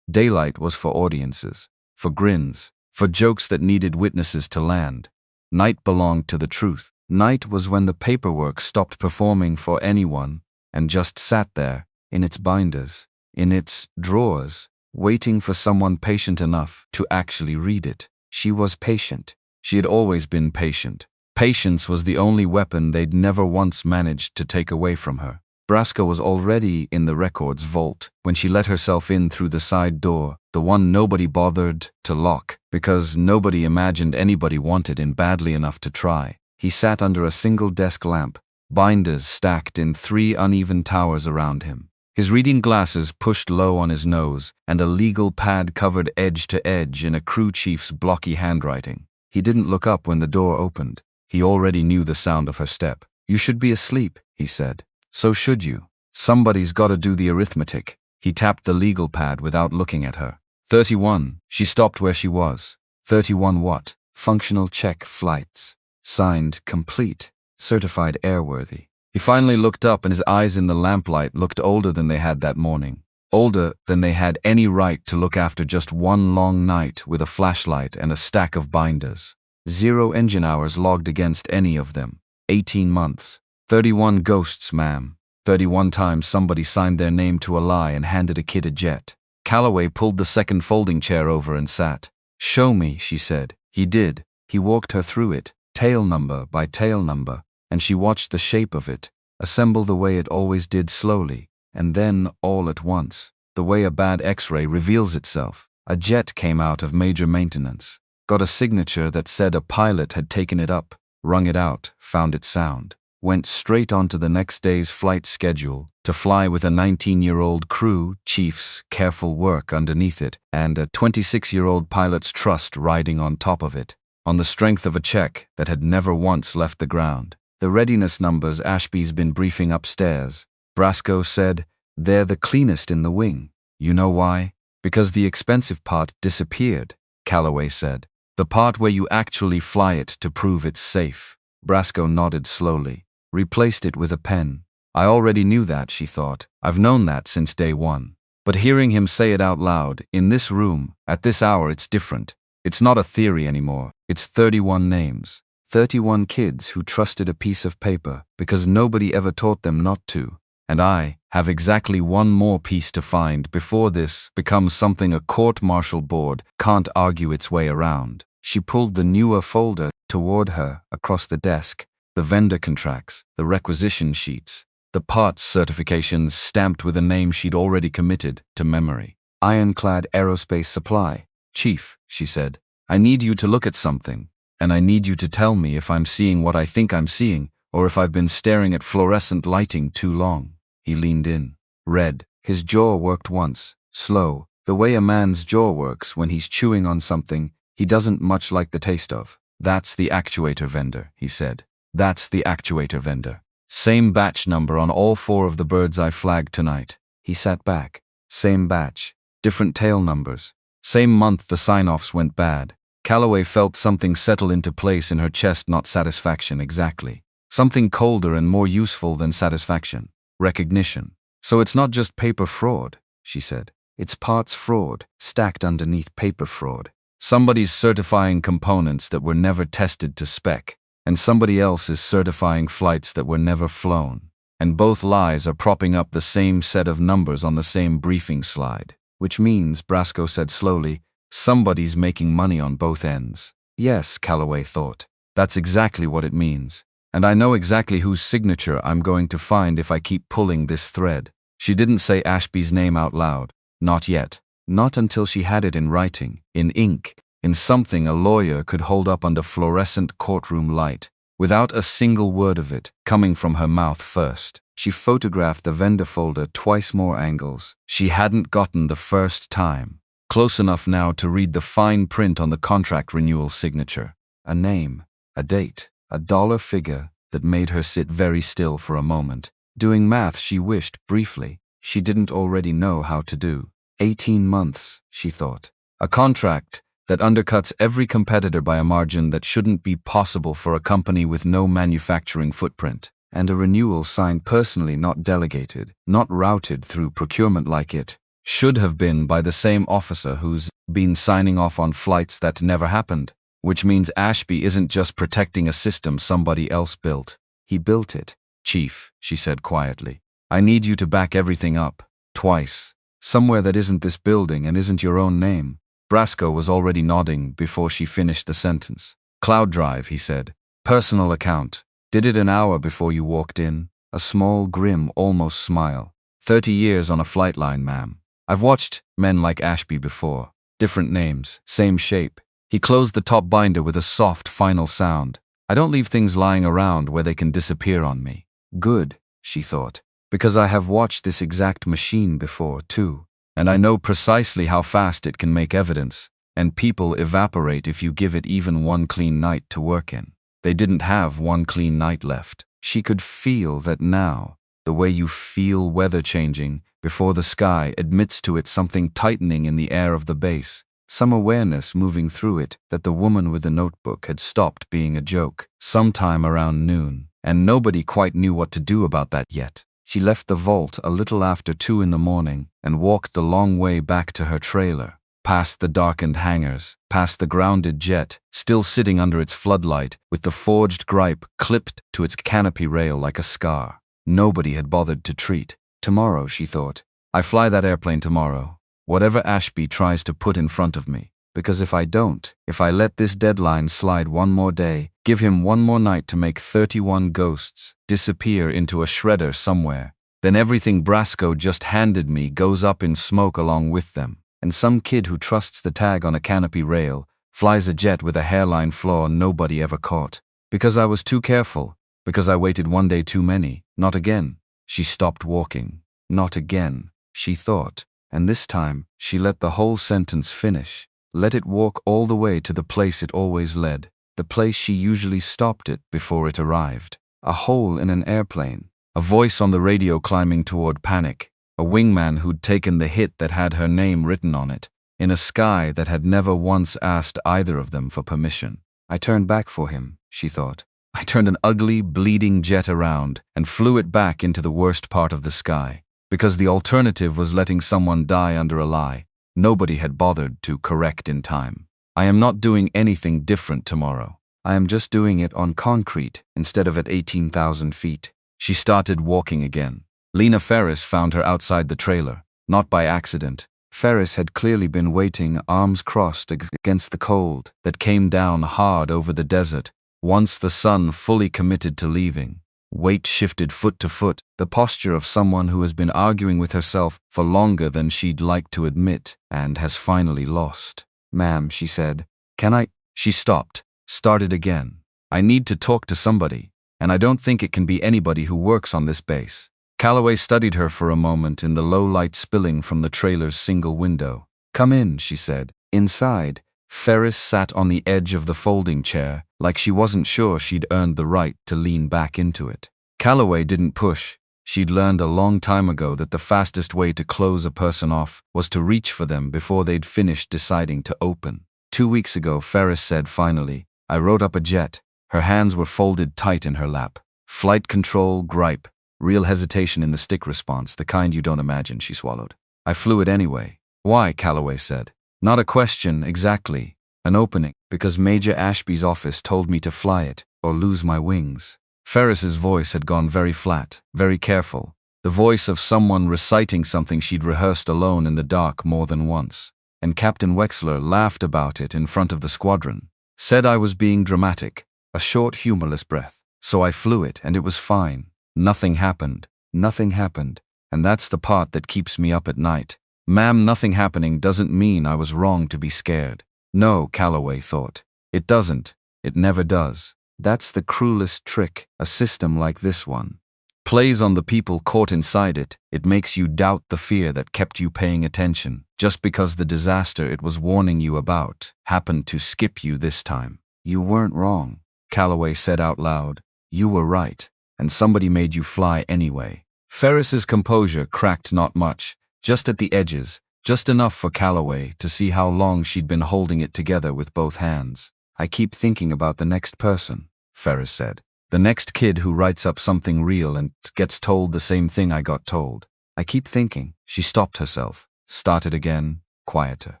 Daylight was for audiences, for grins, for jokes that needed witnesses to land. Night belonged to the truth. Night was when the paperwork stopped performing for anyone and just sat there, in its binders, in its drawers, waiting for someone patient enough to actually read it. She was patient. She had always been patient. Patience was the only weapon they'd never once managed to take away from her. Brasco was already in the records vault when she let herself in through the side door, the one nobody bothered to lock, because nobody imagined anybody wanted in badly enough to try. He sat under a single desk lamp, binders stacked in 3 uneven towers around him. His reading glasses pushed low on his nose, and a legal pad covered edge to edge in a crew chief's blocky handwriting. He didn't look up when the door opened. He already knew the sound of her step. "You should be asleep," he said. "So should you. Somebody's gotta do the arithmetic." He tapped the legal pad without looking at her. 31. She stopped where she was. 31 what? Functional check flights. Signed, complete. Certified airworthy. He finally looked up and his eyes in the lamplight looked older than they had that morning. Older than they had any right to look after just one long night with a flashlight and a stack of binders. 0 engine hours logged against any of them. 18 months. 31 ghosts, ma'am. 31 times somebody signed their name to a lie and handed a kid a jet. Calloway pulled the second folding chair over and sat. "Show me," she said. He did. He walked her through it, tail number by tail number, and she watched the shape of it assemble the way it always did, slowly, and then all at once, the way a bad X-ray reveals itself. A jet came out of major maintenance, got a signature that said a pilot had taken it up, wrung it out, found it sound, went straight on to the next day's flight schedule to fly with a 19-year-old crew chief's careful work underneath it and a 26-year-old pilot's trust riding on top of it, on the strength of a check that had never once left the ground. The readiness numbers Ashby's been briefing upstairs, Brasco said, they're the cleanest in the wing. You know why? Because the expensive part disappeared, Calloway said. The part where you actually fly it to prove it's safe. Brasco nodded slowly, replaced it with a pen. I already knew that, she thought. I've known that since day one. But hearing him say it out loud, in this room, at this hour, it's different. It's not a theory anymore. It's 31 names. 31 kids who trusted a piece of paper because nobody ever taught them not to. And I have exactly one more piece to find before this becomes something a court-martial board can't argue its way around. She pulled the newer folder toward her across the desk, the vendor contracts, the requisition sheets, the parts certifications stamped with a name she'd already committed to memory. Ironclad Aerospace Supply. Chief, she said, I need you to look at something, and I need you to tell me if I'm seeing what I think I'm seeing, or if I've been staring at fluorescent lighting too long. He leaned in, read. His jaw worked once, slow, the way a man's jaw works when he's chewing on something he doesn't much like the taste of. That's the actuator vendor, he said. That's the actuator vendor. Same batch number on all 4 of the birds I flagged tonight. He sat back. Same batch, different tail numbers. Same month the sign-offs went bad. Calloway felt something settle into place in her chest, not satisfaction exactly. Something colder and more useful than satisfaction. Recognition. So it's not just paper fraud, she said. It's parts fraud, stacked underneath paper fraud. Somebody's certifying components that were never tested to spec, and somebody else is certifying flights that were never flown. And both lies are propping up the same set of numbers on the same briefing slide. Which means, Brasco said slowly, somebody's making money on both ends. Yes, Calloway thought. That's exactly what it means. And I know exactly whose signature I'm going to find if I keep pulling this thread. She didn't say Ashby's name out loud. Not yet. Not until she had it in writing, in ink, in something a lawyer could hold up under fluorescent courtroom light, without a single word of it coming from her mouth first. She photographed the vendor folder twice more angles. She hadn't gotten the first time. Close enough now to read the fine print on the contract renewal signature. A name, a date, a dollar figure that made her sit very still for a moment, doing math she wished, briefly, she didn't already know how to do. 18 months, she thought. A contract that undercuts every competitor by a margin that shouldn't be possible for a company with no manufacturing footprint. And a renewal signed personally, not delegated, not routed through procurement like it should have been by the same officer who's been signing off on flights that never happened. Which means Ashby isn't just protecting a system somebody else built. He built it. Chief, she said quietly, I need you to back everything up. Twice. Somewhere that isn't this building and isn't your own name. Brasco was already nodding before she finished the sentence. Cloud Drive, he said. Personal account. Did it an hour before you walked in. A small, grim, almost smile. 30 years on a flight line, ma'am. I've watched men like Ashby before. Different names, same shape. He closed the top binder with a soft, final sound. I don't leave things lying around where they can disappear on me. Good, she thought, because I have watched this exact machine before, too. And I know precisely how fast it can make evidence, and people evaporate if you give it even one clean night to work in. They didn't have one clean night left. She could feel that now, the way you feel weather changing before the sky admits to it something tightening in the air of the base, some awareness moving through it that the woman with the notebook had stopped being a joke sometime around noon, and nobody quite knew what to do about that yet. She left the vault a little after 2 in the morning and walked the long way back to her trailer. past the darkened hangars, past the grounded jet, still sitting under its floodlight, with the forged gripe clipped to its canopy rail like a scar. Nobody had bothered to treat. Tomorrow, she thought. I fly that airplane tomorrow. Whatever Ashby tries to put in front of me. Because if I don't, if I let this deadline slide one more day, give him one more night to make 31 ghosts disappear into a shredder somewhere, then everything Brasco just handed me goes up in smoke along with them. And some kid who trusts the tag on a canopy rail flies a jet with a hairline flaw nobody ever caught. Because I was too careful. Because I waited one day too many. Not again. She stopped walking. Not again, she thought. And this time, she let the whole sentence finish. Let it walk all the way to the place it always led. The place she usually stopped it before it arrived. A hole in an airplane. A voice on the radio climbing toward panic. A wingman who'd taken the hit that had her name written on it, in a sky that had never once asked either of them for permission. I turned back for him, she thought. I turned an ugly, bleeding jet around and flew it back into the worst part of the sky, because the alternative was letting someone die under a lie nobody had bothered to correct in time. I am not doing anything different tomorrow. I am just doing it on concrete instead of at 18,000 feet. She started walking again. Lena Ferris found her outside the trailer, not by accident. Ferris had clearly been waiting, arms crossed against the cold that came down hard over the desert, once the sun fully committed to leaving. Weight shifted foot to foot, the posture of someone who has been arguing with herself for longer than she'd like to admit, and has finally lost. Ma'am, she said, can I? She stopped, started again. I need to talk to somebody, and I don't think it can be anybody who works on this base. Calloway studied her for a moment in the low light spilling from the trailer's single window. Come in, she said. Inside, Ferris sat on the edge of the folding chair, like she wasn't sure she'd earned the right to lean back into it. Calloway didn't push. She'd learned a long time ago that the fastest way to close a person off was to reach for them before they'd finished deciding to open. 2 weeks ago, Ferris said finally, I wrote up a jet. Her hands were folded tight in her lap. Flight control, gripe. Real hesitation in the stick response, the kind you don't imagine, she swallowed. I flew it anyway. Why, Calloway said. Not a question, exactly. An opening, because Major Ashby's office told me to fly it, or lose my wings. Ferris's voice had gone very flat, very careful. The voice of someone reciting something she'd rehearsed alone in the dark more than once. And Captain Wexler laughed about it in front of the squadron. Said I was being dramatic. A short, humorless breath. So I flew it, and it was fine. Nothing happened. Nothing happened. And that's the part that keeps me up at night. Ma'am, nothing happening doesn't mean I was wrong to be scared. No, Calloway thought. It doesn't. It never does. That's the cruelest trick a system like this one plays on the people caught inside it. It makes you doubt the fear that kept you paying attention, just because the disaster it was warning you about happened to skip you this time. You weren't wrong, Calloway said out loud. You were right. And somebody made you fly anyway. Ferris's composure cracked not much, just at the edges, just enough for Calloway to see how long she'd been holding it together with both hands. I keep thinking about the next person, Ferris said. The next kid who writes up something real and gets told the same thing I got told. I keep thinking. She stopped herself, started again, quieter.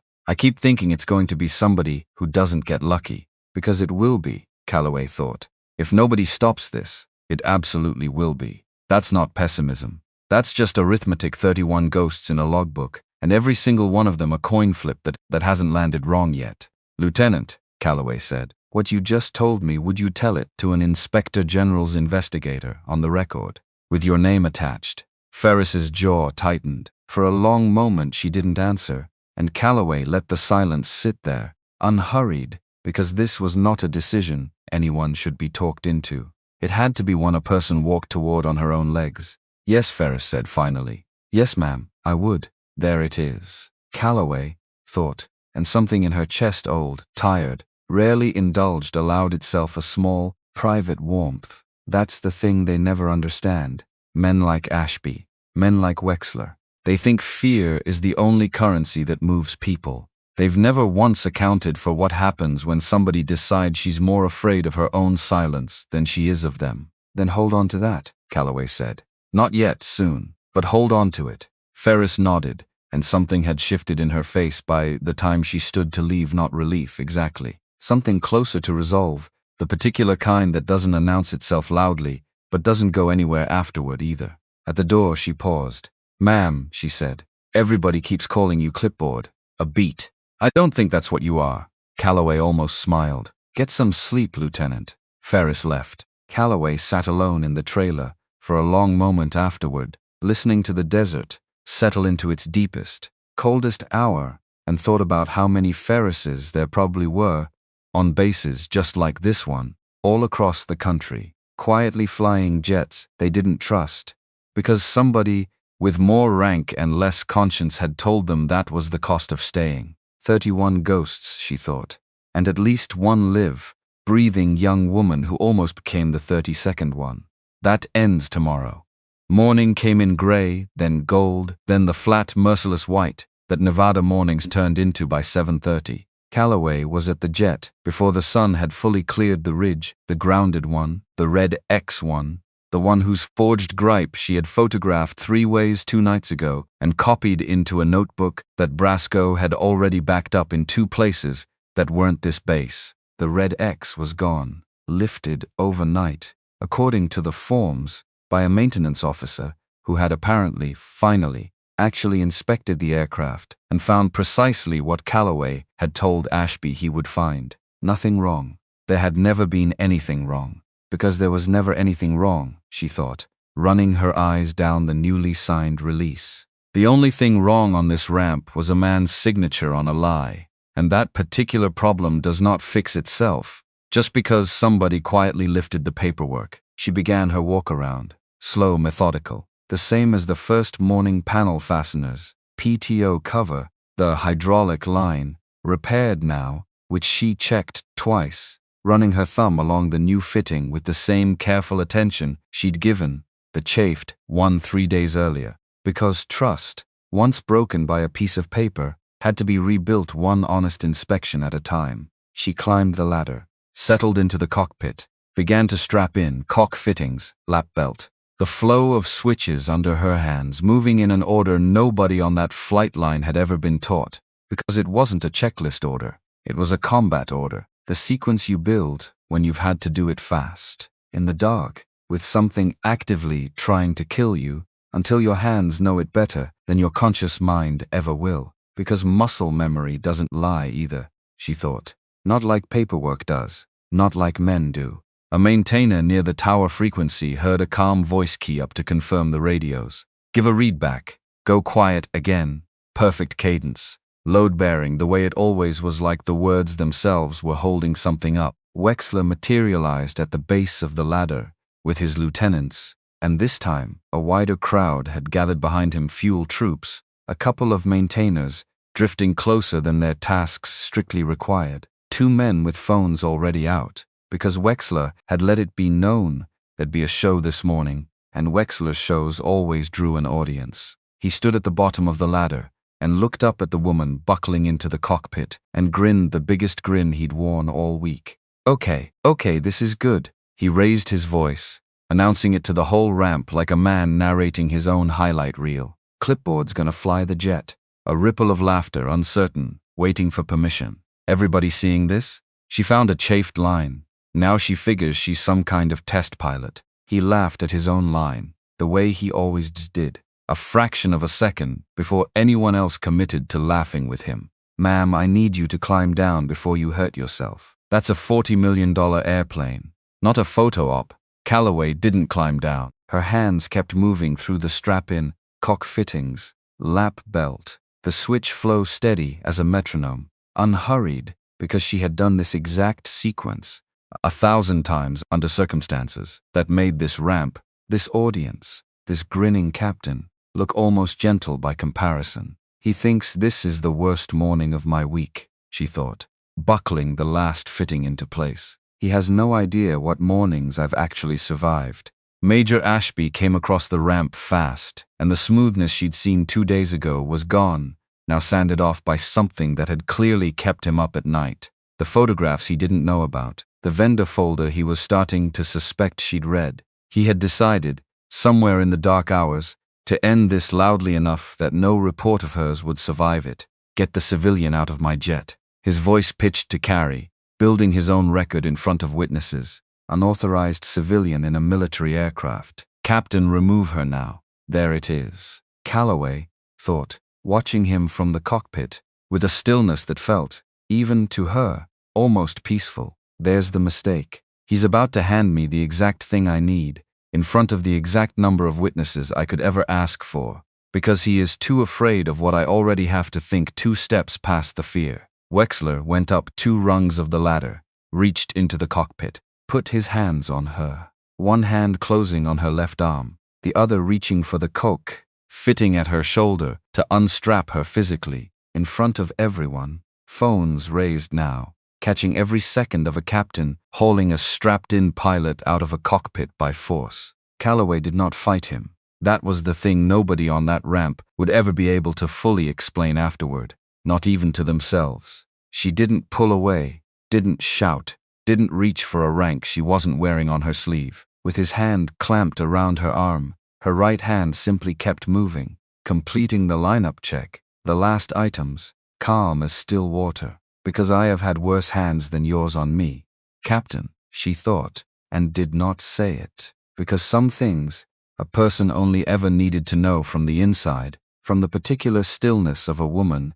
I keep thinking it's going to be somebody who doesn't get lucky. Because it will be, Calloway thought. If nobody stops this, it absolutely will be. That's not pessimism. That's just arithmetic. 31 ghosts in a logbook, and every single one of them a coin flip that hasn't landed wrong yet. Lieutenant, Calloway said, what you just told me, would you tell it to an Inspector General's investigator on the record, with your name attached? Ferris's jaw tightened. For a long moment she didn't answer, and Calloway let the silence sit there, unhurried, because this was not a decision anyone should be talked into. It had to be one a person walked toward on her own legs. Yes, Ferris said finally. Yes, ma'am, I would. There it is. Calloway thought, and something in her chest, old, tired, rarely indulged, allowed itself a small, private warmth. That's the thing they never understand. Men like Ashby, men like Wexler. They think fear is the only currency that moves people. They've never once accounted for what happens when somebody decides she's more afraid of her own silence than she is of them. Then hold on to that, Calloway said. Not yet, soon, but hold on to it. Ferris nodded, and something had shifted in her face by the time she stood to leave. Not relief, exactly. Something closer to resolve, the particular kind that doesn't announce itself loudly, but doesn't go anywhere afterward either. At the door, she paused. "Ma'am," she said, "everybody keeps calling you Clipboard. A beat. I don't think that's what you are." Calloway almost smiled. "Get some sleep, Lieutenant." Ferris left. Calloway sat alone in the trailer for a long moment afterward, listening to the desert settle into its deepest, coldest hour, and thought about how many Ferrises there probably were on bases just like this one, all across the country, quietly flying jets they didn't trust, because somebody with more rank and less conscience had told them that was the cost of staying. 31 ghosts, she thought, and at least one live, breathing young woman who almost became the 32nd one. That ends tomorrow. Morning came in gray, then gold, then the flat, merciless white that Nevada mornings turned into by 7:30. Calloway was at the jet before the sun had fully cleared the ridge, the grounded one, the red X one, the one whose forged gripe she had photographed 3 ways 2 nights ago and copied into a notebook that Brasco had already backed up in 2 places that weren't this base. The red X was gone, lifted overnight, according to the forms, by a maintenance officer who had apparently, finally, actually inspected the aircraft and found precisely what Calloway had told Ashby he would find. Nothing wrong. There had never been anything wrong. Because there was never anything wrong, she thought, running her eyes down the newly signed release. The only thing wrong on this ramp was a man's signature on a lie, and that particular problem does not fix itself just because somebody quietly lifted the paperwork. She began her walk around, slow, methodical, the same as the first morning panel fasteners, PTO cover, the hydraulic line, repaired now, which she checked twice, running her thumb along the new fitting with the same careful attention she'd given the chafed one 3 days earlier, because trust, once broken by a piece of paper, had to be rebuilt one honest inspection at a time. She climbed the ladder, settled into the cockpit, began to strap in cock fittings, lap belt, the flow of switches under her hands moving in an order nobody on that flight line had ever been taught, because it wasn't a checklist order, it was a combat order. The sequence you build when you've had to do it fast, in the dark, with something actively trying to kill you, until your hands know it better than your conscious mind ever will. Because muscle memory doesn't lie either, she thought. Not like paperwork does, not like men do. A maintainer near the tower frequency heard a calm voice key up to confirm the radios. Give a readback. Go quiet again. Perfect cadence. Load-bearing the way it always was, like the words themselves were holding something up. Wexler materialized at the base of the ladder with his lieutenants, and this time a wider crowd had gathered behind him. Fuel troops, a couple of maintainers, drifting closer than their tasks strictly required. 2 men with phones already out, because Wexler had let it be known there'd be a show this morning, and Wexler's shows always drew an audience. He stood at the bottom of the ladder and looked up at the woman buckling into the cockpit and grinned the biggest grin he'd worn all week. Okay, this is good. He raised his voice, announcing it to the whole ramp like a man narrating his own highlight reel. Clipboard's gonna fly the jet. A ripple of laughter, uncertain, waiting for permission. Everybody seeing this? She found a chafed line. Now she figures she's some kind of test pilot. He laughed at his own line, the way he always did, a fraction of a second before anyone else committed to laughing with him. Ma'am, I need you to climb down before you hurt yourself. That's a $40 million airplane, not a photo op. Calloway didn't climb down. Her hands kept moving through the strap-in, cock fittings, lap belt, the switch flow steady as a metronome, unhurried, because she had done this exact sequence 1,000 times under circumstances that made this ramp, this audience, this grinning captain, look almost gentle by comparison. He thinks this is the worst morning of my week, she thought, buckling the last fitting into place. He has no idea what mornings I've actually survived. Major Ashby came across the ramp fast, and the smoothness she'd seen 2 days ago was gone, now sanded off by something that had clearly kept him up at night. The photographs he didn't know about, the vendor folder he was starting to suspect she'd read. He had decided, somewhere in the dark hours, To end this loudly enough that no report of hers would survive it. Get the civilian out of my jet. His voice pitched to carry, building his own record in front of witnesses. Unauthorized civilian in a military aircraft. Captain, remove her now. There it is. Calloway thought, watching him from the cockpit, with a stillness that felt, even to her, almost peaceful. There's the mistake. He's about to hand me the exact thing I need, in front of the exact number of witnesses I could ever ask for, because he is too afraid of what I already have to think 2 steps past the fear. Wexler went up 2 rungs of the ladder, reached into the cockpit, put his hands on her, one hand closing on her left arm, the other reaching for the coke, fitting at her shoulder to unstrap her physically, in front of everyone, phones raised now, catching every second of a captain hauling a strapped-in pilot out of a cockpit by force. Calloway did not fight him. That was the thing nobody on that ramp would ever be able to fully explain afterward, not even to themselves. She didn't pull away, didn't shout, didn't reach for a rank she wasn't wearing on her sleeve. With his hand clamped around her arm, her right hand simply kept moving, completing the lineup check, the last items, calm as still water. Because I have had worse hands than yours on me, Captain, she thought, and did not say it. Because some things a person only ever needed to know from the inside, from the particular stillness of a woman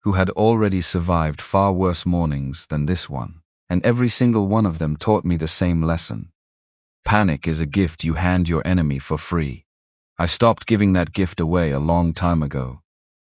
who had already survived far worse mornings than this one. And every single one of them taught me the same lesson. Panic is a gift you hand your enemy for free. I stopped giving that gift away a long time ago.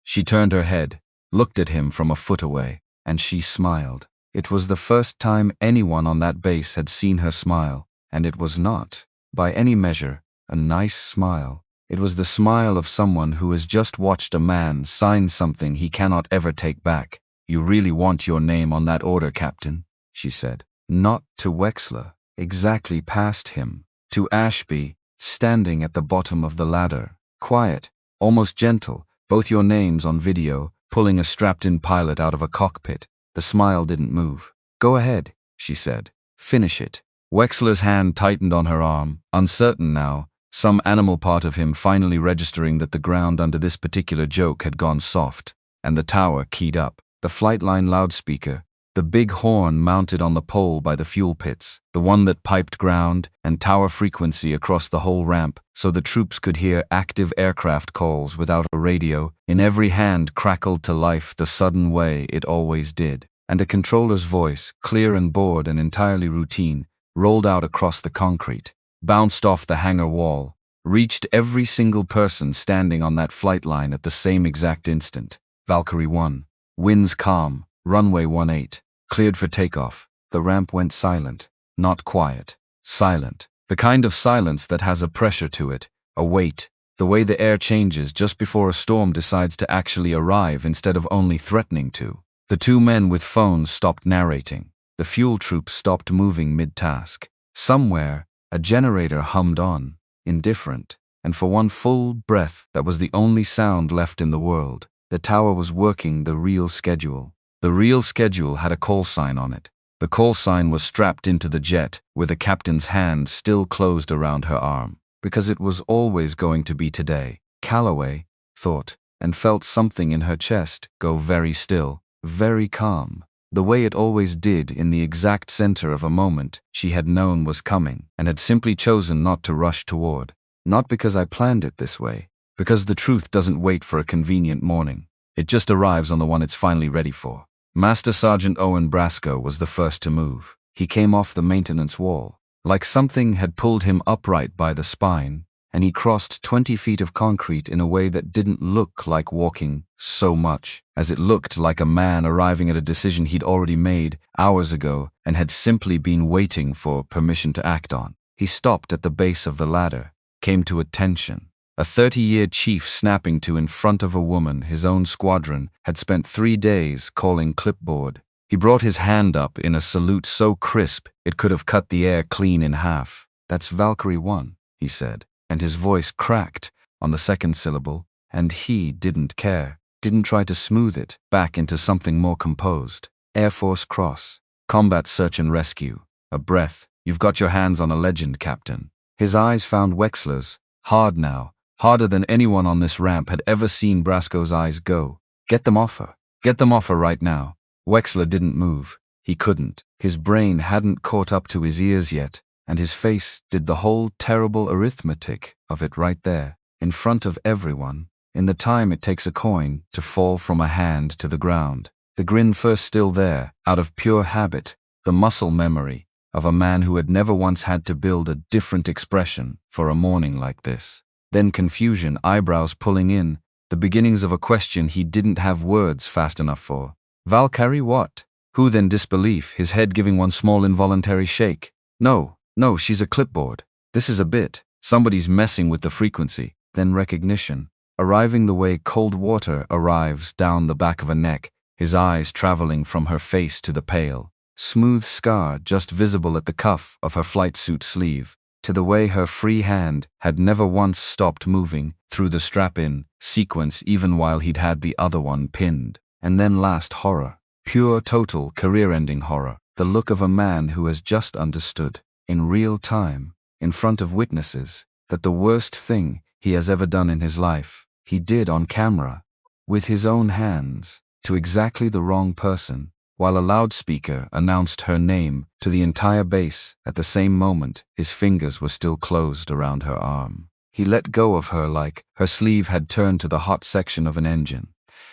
She turned her head, looked at him from a foot away, and she smiled. It was the first time anyone on that base had seen her smile, and it was not, by any measure, a nice smile. It was the smile of someone who has just watched a man sign something he cannot ever take back. You really want your name on that order, Captain, she said. Not to Wexler, exactly past him, to Ashby, standing at the bottom of the ladder, quiet, almost gentle, both your names on video, pulling a strapped-in pilot out of a cockpit. The smile didn't move. Go ahead, she said. Finish it. Wexler's hand tightened on her arm, uncertain now, some animal part of him finally registering that the ground under this particular joke had gone soft, and the tower keyed up. The flight line loudspeaker, the big horn mounted on the pole by the fuel pits, the one that piped ground and tower frequency across the whole ramp so the troops could hear active aircraft calls without a radio, in every hand crackled to life the sudden way it always did, and a controller's voice, clear and bored and entirely routine, rolled out across the concrete, bounced off the hangar wall, reached every single person standing on that flight line at the same exact instant. Valkyrie 1. Winds calm. Runway 18, cleared for takeoff. The ramp went silent, not quiet, silent. The kind of silence that has a pressure to it, a weight, the way the air changes just before a storm decides to actually arrive instead of only threatening to. The 2 men with phones stopped narrating. The fuel troops stopped moving mid-task. Somewhere, a generator hummed on, indifferent, and for one full breath that was the only sound left in the world. The tower was working the real schedule. The real schedule had a call sign on it. The call sign was strapped into the jet, with the captain's hand still closed around her arm, because it was always going to be today. Calloway thought, and felt something in her chest go very still, very calm, the way it always did in the exact center of a moment she had known was coming, and had simply chosen not to rush toward. Not because I planned it this way, because the truth doesn't wait for a convenient morning. It just arrives on the one it's finally ready for. Master Sergeant Owen Brasco was the first to move. He came off the maintenance wall, like something had pulled him upright by the spine, and he crossed 20 feet of concrete in a way that didn't look like walking so much as it looked like a man arriving at a decision he'd already made hours ago and had simply been waiting for permission to act on. He stopped at the base of the ladder, came to attention. A 30-year chief snapping to in front of a woman his own squadron had spent 3 days calling Clipboard. He brought his hand up in a salute so crisp it could have cut the air clean in half. That's Valkyrie 1, he said, and his voice cracked on the second syllable, and he didn't care, didn't try to smooth it back into something more composed. Air Force Cross, Combat Search and Rescue, a breath. You've got your hands on a legend, Captain. His eyes found Wexler's, hard now, harder than anyone on this ramp had ever seen Brasco's eyes go. Get them off her. Get them off her right now. Wexler didn't move. He couldn't. His brain hadn't caught up to his ears yet, and his face did the whole terrible arithmetic of it right there, in front of everyone, in the time it takes a coin to fall from a hand to the ground. The grin first still there, out of pure habit, the muscle memory of a man who had never once had to build a different expression for a morning like this. Then confusion, eyebrows pulling in, the beginnings of a question he didn't have words fast enough for. Valkyrie what? Who then disbelief, his head giving one small involuntary shake. No, she's a clipboard. This is a bit. Somebody's messing with the frequency. Then recognition. Arriving the way cold water arrives down the back of a neck, his eyes traveling from her face to the pale, smooth scar just visible at the cuff of her flight suit sleeve, to the way her free hand had never once stopped moving through the strap-in sequence even while he'd had the other one pinned. And then last horror. Pure, total, career-ending horror. The look of a man who has just understood, in real time, in front of witnesses, that the worst thing he has ever done in his life, he did on camera, with his own hands, to exactly the wrong person, while a loudspeaker announced her name to the entire base. At the same moment, his fingers were still closed around her arm. He let go of her like her sleeve had turned to the hot section of an engine.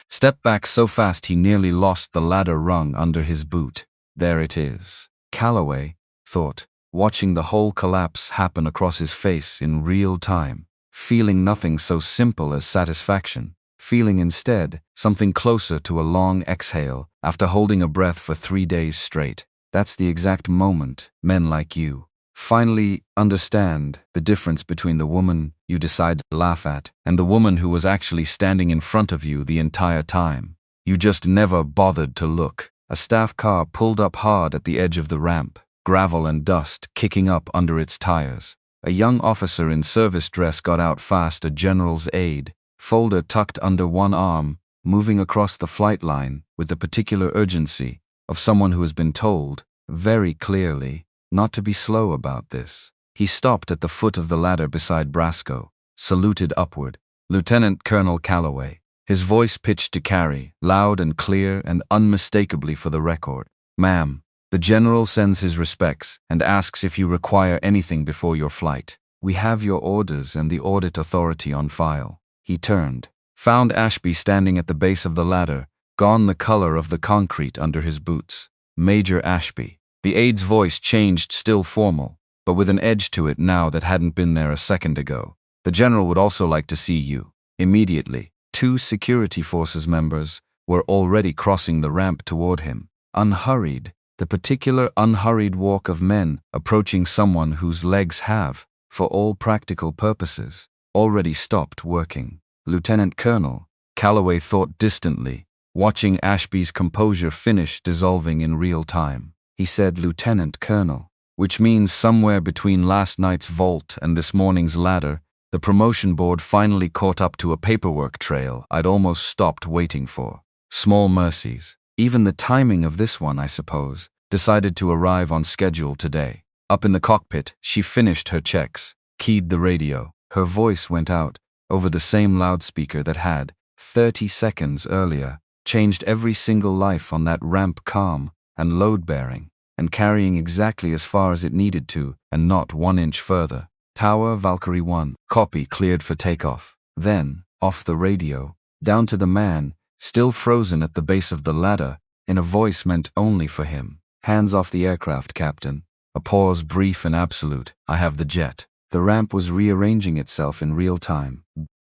Stepped back so fast he nearly lost the ladder rung under his boot. There it is. Calloway thought, watching the whole collapse happen across his face in real time, feeling nothing so simple as satisfaction, feeling instead something closer to a long exhale after holding a breath for 3 days straight. That's the exact moment men like you finally understand the difference between the woman you decide to laugh at and the woman who was actually standing in front of you the entire time. You just never bothered to look. A staff car pulled up hard at the edge of the ramp, gravel and dust kicking up under its tires. A young officer in service dress got out fast, a general's aide, folder tucked under one arm, moving across the flight line with the particular urgency of someone who has been told, very clearly, not to be slow about this. He stopped at the foot of the ladder beside Brasco, saluted upward. Lieutenant Colonel Calloway, his voice pitched to carry, loud and clear and unmistakably for the record. Ma'am, the general sends his respects and asks if you require anything before your flight. We have your orders and the audit authority on file. He turned, found Ashby standing at the base of the ladder, gone the color of the concrete under his boots. Major Ashby. The aide's voice changed, still formal, but with an edge to it now that hadn't been there a second ago. The general would also like to see you. Immediately. 2 security forces members were already crossing the ramp toward him. Unhurried, the particular unhurried walk of men approaching someone whose legs have, for all practical purposes, already stopped working. Lieutenant Colonel, Calloway thought distantly, watching Ashby's composure finish dissolving in real time. He said Lieutenant Colonel, which means somewhere between last night's vault and this morning's ladder, the promotion board finally caught up to a paperwork trail I'd almost stopped waiting for. Small mercies. Even the timing of this one, I suppose, decided to arrive on schedule today. Up in the cockpit, she finished her checks, keyed the radio. Her voice went out over the same loudspeaker that had, 30 seconds earlier, changed every single life on that ramp, calm and load-bearing, and carrying exactly as far as it needed to, and not 1 inch further. Tower Valkyrie 1, copy cleared for takeoff. Then, off the radio, down to the man, still frozen at the base of the ladder, in a voice meant only for him. Hands off the aircraft, Captain. A pause, brief and absolute. I have the jet. The ramp was rearranging itself in real time,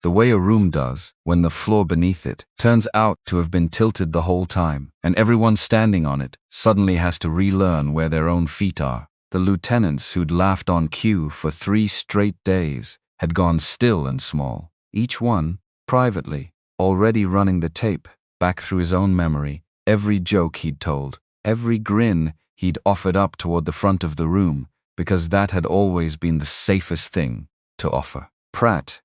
the way a room does when the floor beneath it turns out to have been tilted the whole time, and everyone standing on it suddenly has to relearn where their own feet are. The lieutenants who'd laughed on cue for 3 straight days had gone still and small, each one, privately, already running the tape back through his own memory, every joke he'd told, every grin he'd offered up toward the front of the room, because that had always been the safest thing to offer. Pratt,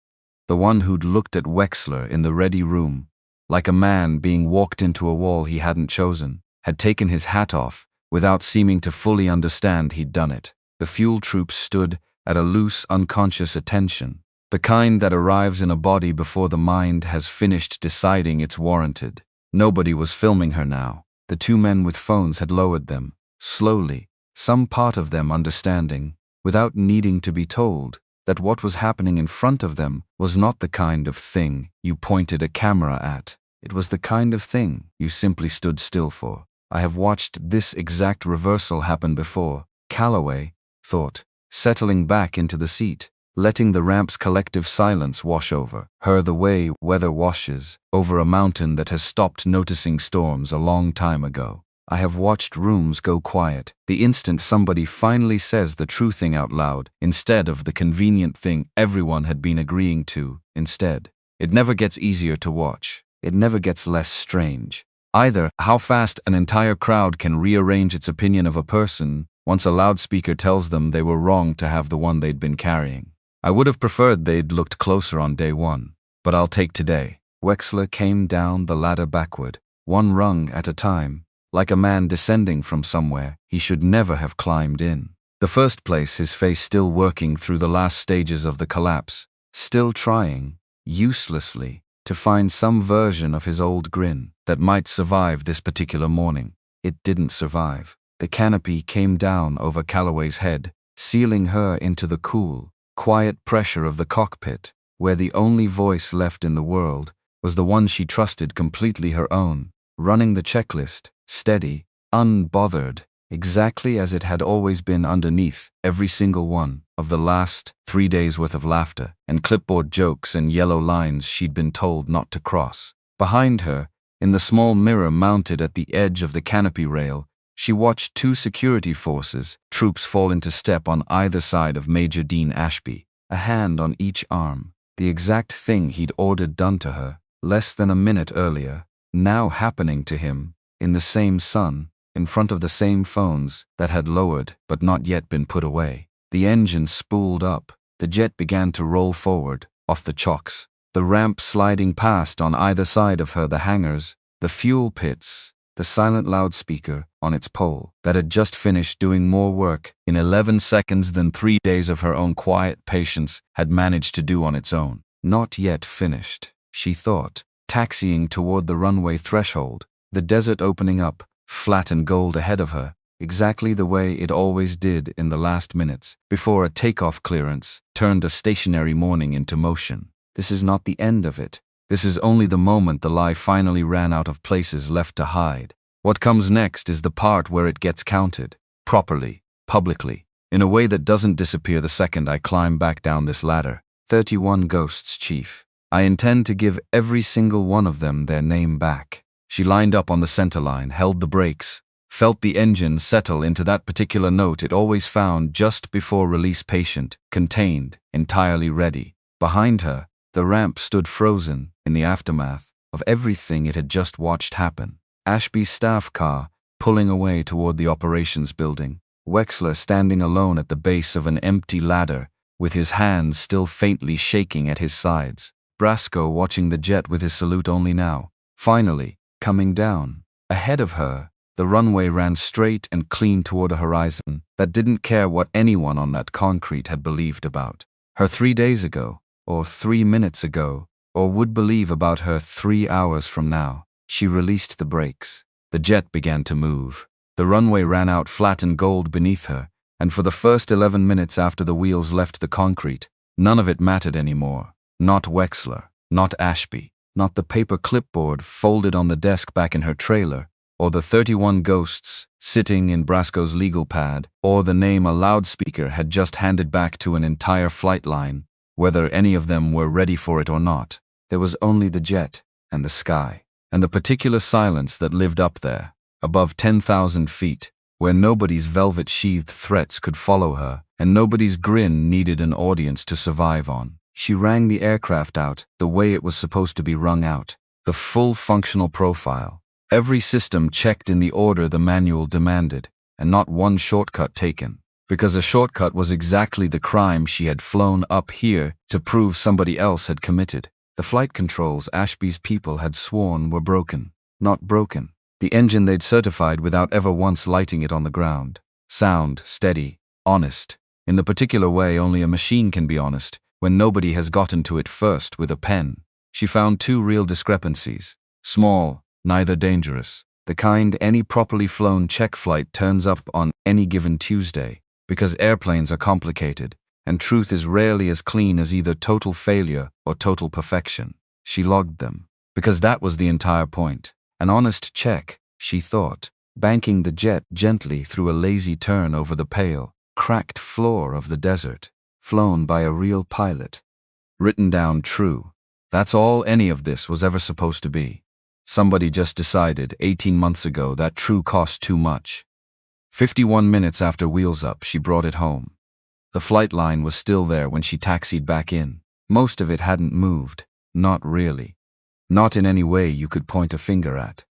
the one who'd looked at Wexler in the ready room, like a man being walked into a wall he hadn't chosen, had taken his hat off without seeming to fully understand he'd done it. The fuel troops stood at a loose, unconscious attention, The kind that arrives in a body before the mind has finished deciding it's warranted. Nobody was filming her now. The two men with phones had lowered them, slowly, some part of them understanding, without needing to be told, that what was happening in front of them was not the kind of thing you pointed a camera at. It was the kind of thing you simply stood still for. I have watched this exact reversal happen before, Calloway thought, settling back into the seat, letting the ramp's collective silence wash over her the way weather washes over a mountain that has stopped noticing storms a long time ago. I have watched rooms go quiet the instant somebody finally says the true thing out loud instead of the convenient thing everyone had been agreeing to instead. It never gets easier to watch. It never gets less strange. Either how fast an entire crowd can rearrange its opinion of a person once a loudspeaker tells them they were wrong to have the one they'd been carrying. I would have preferred they'd looked closer on day one, but I'll take today. Wexler came down the ladder backward, one rung at a time, like a man descending from somewhere he should never have climbed in. The first place, his face still working through the last stages of the collapse, still trying, uselessly, to find some version of his old grin that might survive this particular morning. It didn't survive. The canopy came down over Calloway's head, sealing her into the cool, quiet pressure of the cockpit, where the only voice left in the world was the one she trusted completely her own, running the checklist, steady, unbothered, exactly as it had always been underneath every single one of the last 3 days' worth of laughter and clipboard jokes and yellow lines she'd been told not to cross. Behind her, in the small mirror mounted at the edge of the canopy rail, she watched two security forces, troops fall into step on either side of Major Dean Ashby, a hand on each arm, the exact thing he'd ordered done to her, less than a minute earlier, now happening to him, in the same sun, in front of the same phones that had lowered but not yet been put away. The engine spooled up, the jet began to roll forward, off the chocks, the ramp sliding past on either side of her the hangars, the fuel pits, the silent loudspeaker on its pole that had just finished doing more work in 11 seconds than 3 days of her own quiet patience had managed to do on its own. Not yet finished, she thought, taxiing toward the runway threshold, the desert opening up, flat and gold ahead of her, exactly the way it always did in the last minutes before a takeoff clearance turned a stationary morning into motion. This is not the end of it. This is only the moment the lie finally ran out of places left to hide. What comes next is the part where it gets counted, properly, publicly, in a way that doesn't disappear the second I climb back down this ladder. 31 ghosts, Chief. I intend to give every single one of them their name back. She lined up on the center line, held the brakes, felt the engine settle into that particular note it always found just before release, patient, contained, entirely ready. Behind her, the ramp stood frozen in the aftermath of everything it had just watched happen. Ashby's staff car pulling away toward the operations building, Wexler standing alone at the base of an empty ladder with his hands still faintly shaking at his sides, Brasco watching the jet with his salute only now, finally, coming down. Ahead of her, the runway ran straight and clean toward a horizon that didn't care what anyone on that concrete had believed about her 3 days ago, or 3 minutes ago, or would believe about her 3 hours from now. She released the brakes. The jet began to move. The runway ran out flat and gold beneath her, and for the first 11 minutes after the wheels left the concrete, none of it mattered anymore. Not Wexler, not Ashby, not the paper clipboard folded on the desk back in her trailer, or the 31 ghosts sitting in Brasco's legal pad, or the name a loudspeaker had just handed back to an entire flight line, whether any of them were ready for it or not. There was only the jet and the sky, and the particular silence that lived up there, above 10,000 feet, where nobody's velvet-sheathed threats could follow her, and nobody's grin needed an audience to survive on. She rang the aircraft out the way it was supposed to be rung out, the full functional profile. Every system checked in the order the manual demanded, and not one shortcut taken, because a shortcut was exactly the crime she had flown up here to prove somebody else had committed. The flight controls Ashby's people had sworn were broken. Not broken. The engine they'd certified without ever once lighting it on the ground. Sound, steady, honest. In the particular way only a machine can be honest, when nobody has gotten to it first with a pen. She found two real discrepancies. Small, neither dangerous. The kind any properly flown check flight turns up on any given Tuesday. Because airplanes are complicated, and truth is rarely as clean as either total failure or total perfection. She logged them. Because that was the entire point. An honest check, she thought, banking the jet gently through a lazy turn over the pale, cracked floor of the desert, flown by a real pilot. Written down true. That's all any of this was ever supposed to be. Somebody just decided 18 months ago that true cost too much. 51 minutes after wheels up, she brought it home. The flight line was still there when she taxied back in. Most of it hadn't moved. Not really. Not in any way you could point a finger at.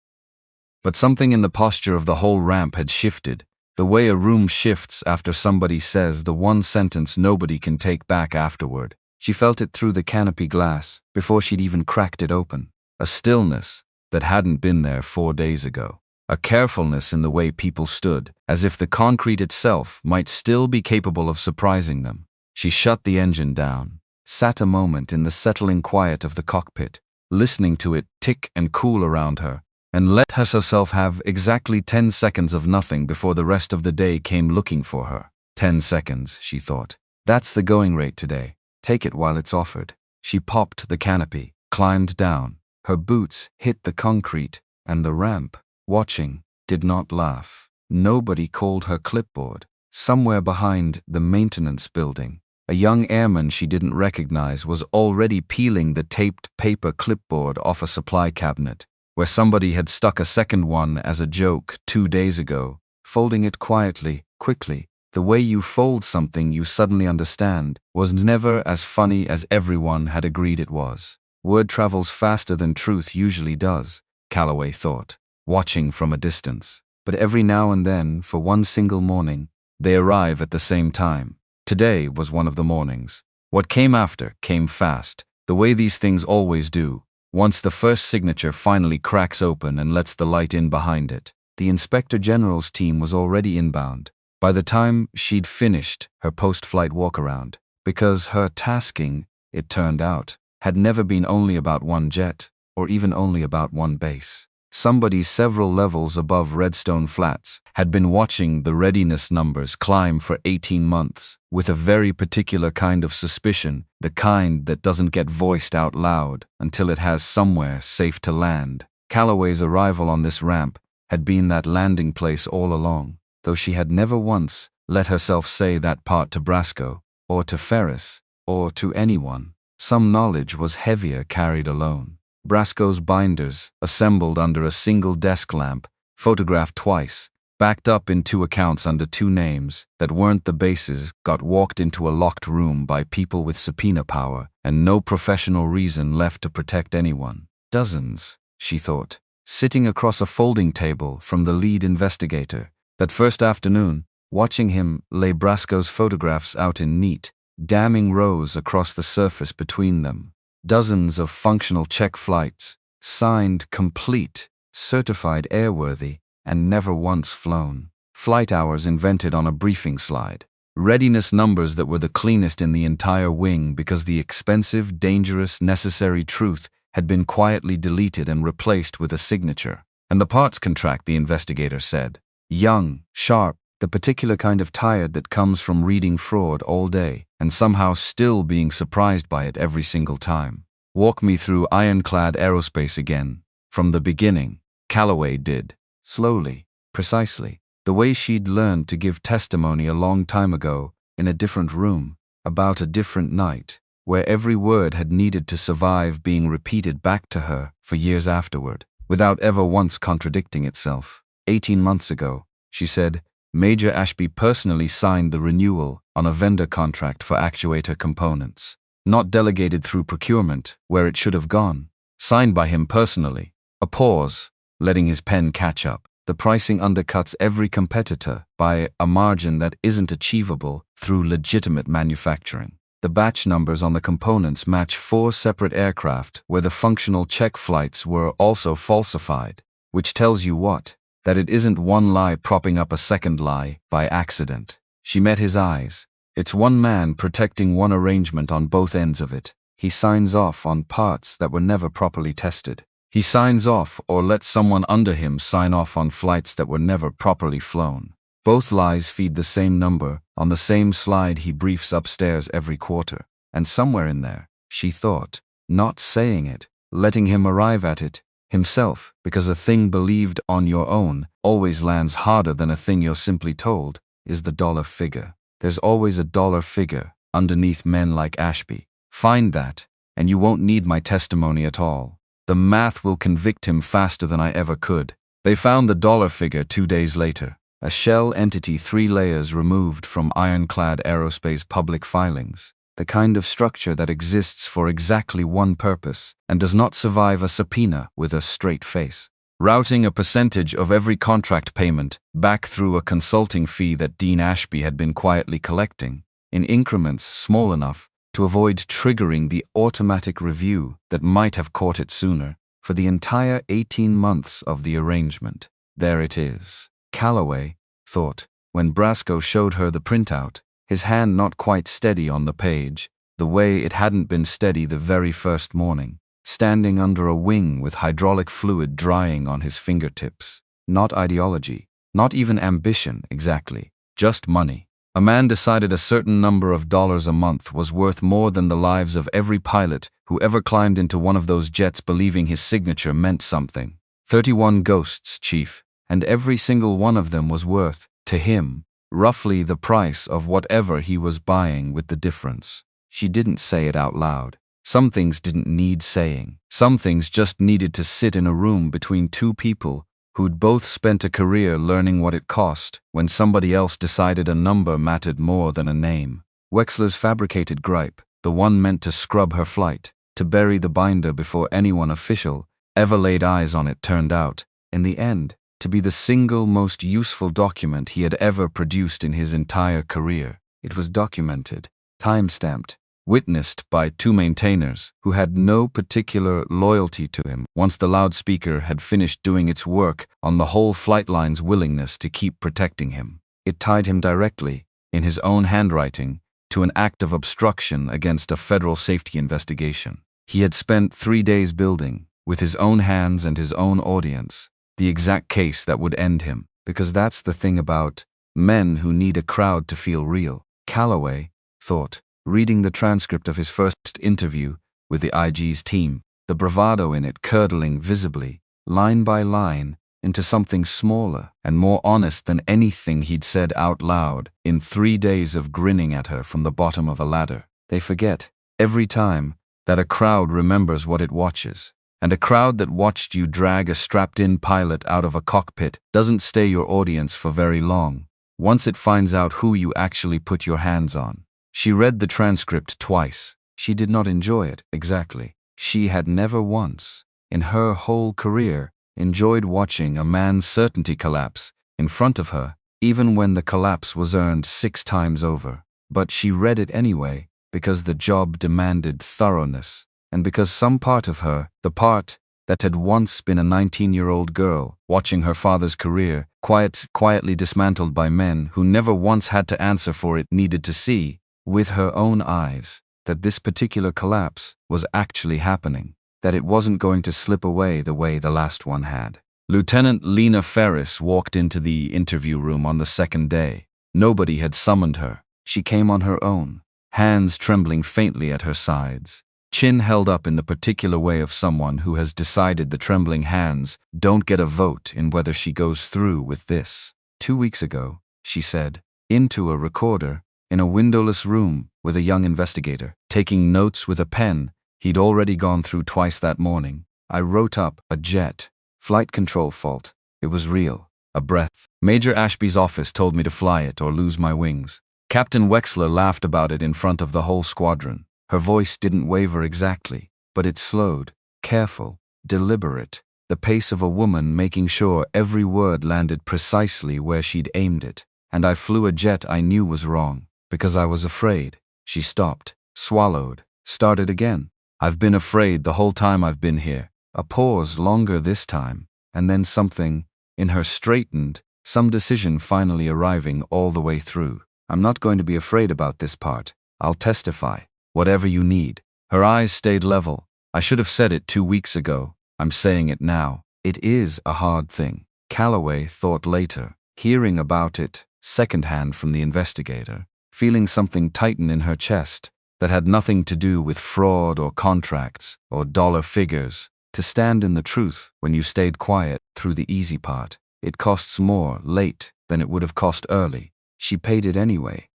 But something in the posture of the whole ramp had shifted, the way a room shifts after somebody says the one sentence nobody can take back afterward. She felt it through the canopy glass before she'd even cracked it open. A stillness that hadn't been there 4 days ago. A carefulness in the way people stood, as if the concrete itself might still be capable of surprising them. She shut the engine down, sat a moment in the settling quiet of the cockpit, listening to it tick and cool around her, and let herself have exactly 10 seconds of nothing before the rest of the day came looking for her. 10 seconds, she thought. That's the going rate today. Take it while it's offered. She popped the canopy, climbed down. Her boots hit the concrete, and the ramp, watching, did not laugh. Nobody called her Clipboard. Somewhere behind the maintenance building, a young airman she didn't recognize was already peeling the taped paper clipboard off a supply cabinet, where somebody had stuck a second one as a joke 2 days ago, folding it quietly, quickly. The way you fold something you suddenly understand was never as funny as everyone had agreed it was. Word travels faster than truth usually does, Calloway thought, watching from a distance. But every now and then, for one single morning, they arrive at the same time. Today was one of the mornings. What came after came fast, the way these things always do. Once the first signature finally cracks open and lets the light in behind it, the Inspector General's team was already inbound. By the time she'd finished her post-flight walk-around, because her tasking, it turned out, had never been only about one jet, or even only about one base. Somebody several levels above Redstone Flats had been watching the readiness numbers climb for 18 months, with a very particular kind of suspicion, the kind that doesn't get voiced out loud until it has somewhere safe to land. Calloway's arrival on this ramp had been that landing place all along, though she had never once let herself say that part to Brasco, or to Ferris, or to anyone. Some knowledge was heavier carried alone. Brasco's binders, assembled under a single desk lamp, photographed twice, backed up in 2 accounts under 2 names that weren't the bases, got walked into a locked room by people with subpoena power and no professional reason left to protect anyone. Dozens, she thought, sitting across a folding table from the lead investigator. That first afternoon, watching him lay Brasco's photographs out in neat, damning rows across the surface between them. Dozens of functional check flights, signed complete, certified airworthy, and never once flown. Flight hours invented on a briefing slide. Readiness numbers that were the cleanest in the entire wing because the expensive, dangerous, necessary truth had been quietly deleted and replaced with a signature. And the parts contract, the investigator said. Young, sharp, the particular kind of tired that comes from reading fraud all day and somehow still being surprised by it every single time. Walk me through ironclad aerospace again, from the beginning, Calloway did, slowly, precisely, the way she'd learned to give testimony a long time ago, in a different room, about a different night, where every word had needed to survive being repeated back to her for years afterward, without ever once contradicting itself. 18 months ago, she said, Major Ashby personally signed the renewal on a vendor contract for actuator components. Not delegated through procurement, where it should have gone. Signed by him personally. A pause, letting his pen catch up. The pricing undercuts every competitor by a margin that isn't achievable through legitimate manufacturing. The batch numbers on the components match 4 separate aircraft where the functional check flights were also falsified, which tells you what? That it isn't one lie propping up a second lie by accident. She met his eyes, It's one man protecting one arrangement on both ends of it. He signs off on parts that were never properly tested. He signs off or lets someone under him sign off on flights that were never properly flown. Both lies feed the same number on the same slide he briefs upstairs every quarter. And somewhere in there, she thought, not saying it, letting him arrive at it himself, because a thing believed on your own always lands harder than a thing you're simply told, is the dollar figure. There's always a dollar figure underneath men like Ashby. Find that, and you won't need my testimony at all. The math will convict him faster than I ever could. They found the dollar figure 2 days later, a shell entity 3 layers removed from ironclad aerospace public filings, the kind of structure that exists for exactly one purpose and does not survive a subpoena with a straight face. Routing a percentage of every contract payment back through a consulting fee that Dean Ashby had been quietly collecting, in increments small enough to avoid triggering the automatic review that might have caught it sooner, for the entire 18 months of the arrangement. There it is. Calloway thought, when Brasco showed her the printout, his hand not quite steady on the page, the way it hadn't been steady the very first morning, standing under a wing with hydraulic fluid drying on his fingertips. Not ideology, not even ambition exactly, just money. A man decided a certain number of dollars a month was worth more than the lives of every pilot who ever climbed into one of those jets believing his signature meant something. 31 ghosts, Chief, and every single one of them was worth, to him, roughly the price of whatever he was buying with the difference. She didn't say it out loud. Some things didn't need saying. Some things just needed to sit in a room between two people who'd both spent a career learning what it cost when somebody else decided a number mattered more than a name. Wexler's fabricated gripe, the one meant to scrub her flight, to bury the binder before anyone official ever laid eyes on it, turned out, in the end, to be the single most useful document he had ever produced in his entire career. It was documented, time-stamped, witnessed by 2 maintainers who had no particular loyalty to him once the loudspeaker had finished doing its work on the whole flight line's willingness to keep protecting him. It tied him directly, in his own handwriting, to an act of obstruction against a federal safety investigation. He had spent 3 days building, with his own hands and his own audience, the exact case that would end him, because that's the thing about men who need a crowd to feel real. Calloway thought, reading the transcript of his first interview with the IG's team, the bravado in it curdling visibly, line by line, into something smaller and more honest than anything he'd said out loud in 3 days of grinning at her from the bottom of a ladder. They forget, every time, that a crowd remembers what it watches, and a crowd that watched you drag a strapped-in pilot out of a cockpit doesn't stay your audience for very long, once it finds out who you actually put your hands on. She read the transcript twice. She did not enjoy it, exactly. She had never once, in her whole career, enjoyed watching a man's certainty collapse in front of her, even when the collapse was earned 6 times over. But she read it anyway, because the job demanded thoroughness, and because some part of her, the part that had once been a 19-year-old girl watching her father's career quietly dismantled by men who never once had to answer for it, needed to see, with her own eyes, that this particular collapse was actually happening, that it wasn't going to slip away the way the last one had. Lieutenant Lena Ferris walked into the interview room on the 2nd day. Nobody had summoned her. She came on her own, hands trembling faintly at her sides, chin held up in the particular way of someone who has decided the trembling hands don't get a vote in whether she goes through with this. 2 weeks ago, she said, into a recorder, in a windowless room with a young investigator, taking notes with a pen he'd already gone through twice that morning, I wrote up a jet flight control fault. It was real. A breath. Major Ashby's office told me to fly it or lose my wings. Captain Wexler laughed about it in front of the whole squadron. Her voice didn't waver exactly, but it slowed, careful, deliberate, the pace of a woman making sure every word landed precisely where she'd aimed it. And I flew a jet I knew was wrong. Because I was afraid. She stopped, swallowed, started again. I've been afraid the whole time I've been here. A pause longer this time, and then something, in her straightened, some decision finally arriving all the way through. I'm not going to be afraid about this part. I'll testify. Whatever you need. Her eyes stayed level. I should have said it 2 weeks ago. I'm saying it now. It is a hard thing. Calloway thought later, hearing about it secondhand from the investigator, feeling something tighten in her chest that had nothing to do with fraud or contracts or dollar figures. To stand in the truth when you stayed quiet through the easy part. It costs more late than it would have cost early. She paid it anyway.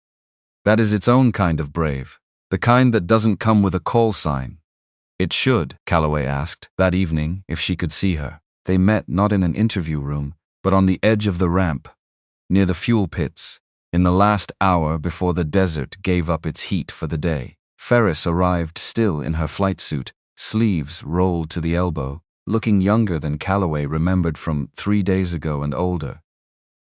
That is its own kind of brave. The kind that doesn't come with a call sign. It should, Calloway asked, that evening, if she could see her. They met not in an interview room, but on the edge of the ramp, near the fuel pits, in the last hour before the desert gave up its heat for the day. Ferris arrived still in her flight suit, sleeves rolled to the elbow, looking younger than Calloway remembered from 3 days ago and older.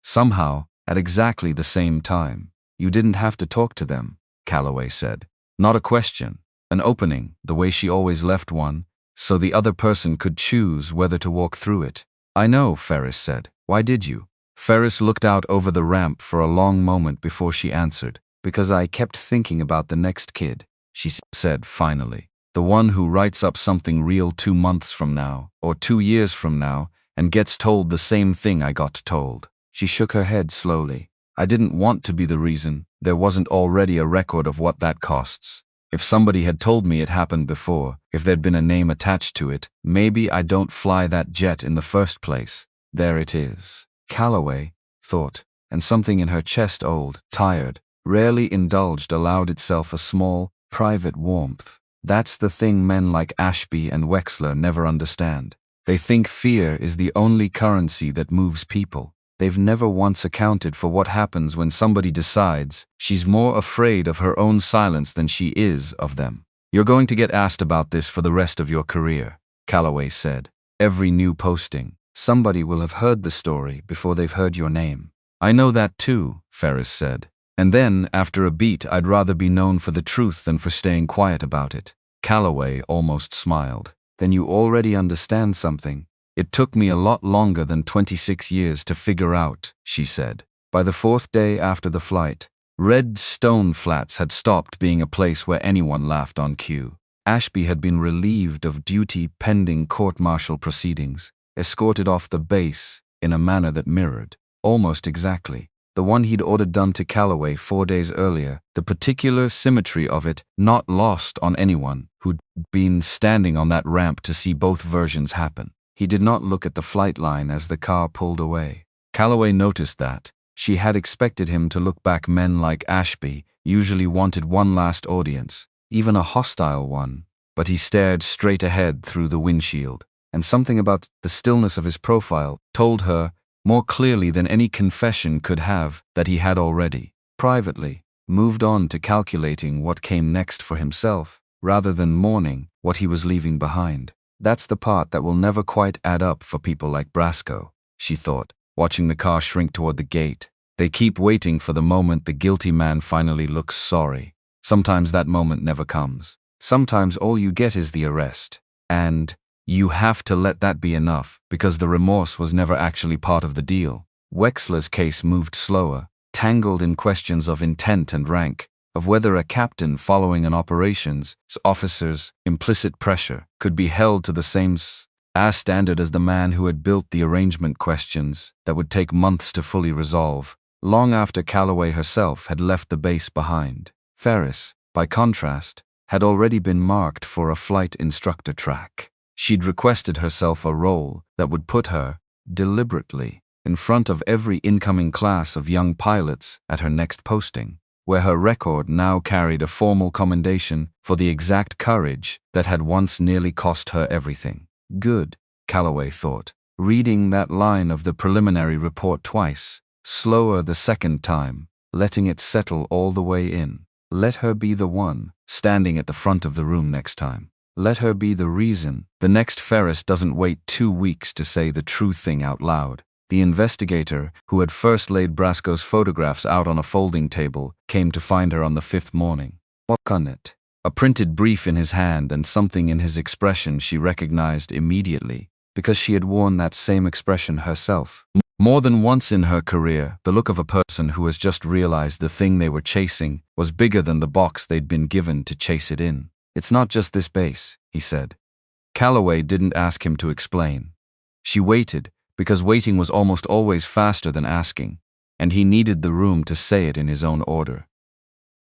Somehow, at exactly the same time. You didn't have to talk to them, Calloway said. Not a question, an opening, the way she always left one, so the other person could choose whether to walk through it. I know, Ferris said. Why did you? Ferris looked out over the ramp for a long moment before she answered. Because I kept thinking about the next kid, she said finally. The one who writes up something real 2 months from now, or 2 years from now, and gets told the same thing I got told. She shook her head slowly. I didn't want to be the reason. There wasn't already a record of what that costs. If somebody had told me it happened before, if there'd been a name attached to it, maybe I don't fly that jet in the first place. There it is. Calloway thought, and something in her chest, old, tired, rarely indulged, allowed itself a small, private warmth. That's the thing men like Ashby and Wexler never understand. They think fear is the only currency that moves people. They've never once accounted for what happens when somebody decides she's more afraid of her own silence than she is of them. You're going to get asked about this for the rest of your career, Calloway said. Every new posting, somebody will have heard the story before they've heard your name. I know that too, Ferris said. And then, after a beat, I'd rather be known for the truth than for staying quiet about it. Calloway almost smiled. Then you already understand something. It took me a lot longer than 26 years to figure out, she said. By the 4th day after the flight, Red Stone Flats had stopped being a place where anyone laughed on cue. Ashby had been relieved of duty pending court-martial proceedings, escorted off the base in a manner that mirrored, almost exactly, the one he'd ordered done to Calloway 4 days earlier, the particular symmetry of it not lost on anyone who'd been standing on that ramp to see both versions happen. He did not look at the flight line as the car pulled away. Calloway noticed that. She had expected him to look back. Men like Ashby usually wanted one last audience, even a hostile one, but he stared straight ahead through the windshield, and something about the stillness of his profile told her, more clearly than any confession could have, that he had already, privately, moved on to calculating what came next for himself, rather than mourning what he was leaving behind. That's the part that will never quite add up for people like Brasco, she thought, watching the car shrink toward the gate. They keep waiting for the moment the guilty man finally looks sorry. Sometimes that moment never comes. Sometimes all you get is the arrest. And you have to let that be enough, because the remorse was never actually part of the deal. Wexler's case moved slower, tangled in questions of intent and rank, of whether a captain following an operations officer's implicit pressure could be held to the same standard as the man who had built the arrangement, questions that would take months to fully resolve, long after Calloway herself had left the base behind. Ferris, by contrast, had already been marked for a flight instructor track. She'd requested herself a role that would put her, deliberately, in front of every incoming class of young pilots at her next posting, where her record now carried a formal commendation for the exact courage that had once nearly cost her everything. Good, Calloway thought, reading that line of the preliminary report twice, slower the second time, letting it settle all the way in. Let her be the one, standing at the front of the room next time. Let her be the reason the next Ferris doesn't wait 2 weeks to say the true thing out loud. The investigator, who had first laid Brasco's photographs out on a folding table, came to find her on the 5th morning. What on it? A printed brief in his hand and something in his expression she recognized immediately, because she had worn that same expression herself More than once in her career, the look of a person who has just realized the thing they were chasing was bigger than the box they'd been given to chase it in. "It's not just this base," he said. Calloway didn't ask him to explain. She waited, because waiting was almost always faster than asking, and he needed the room to say it in his own order.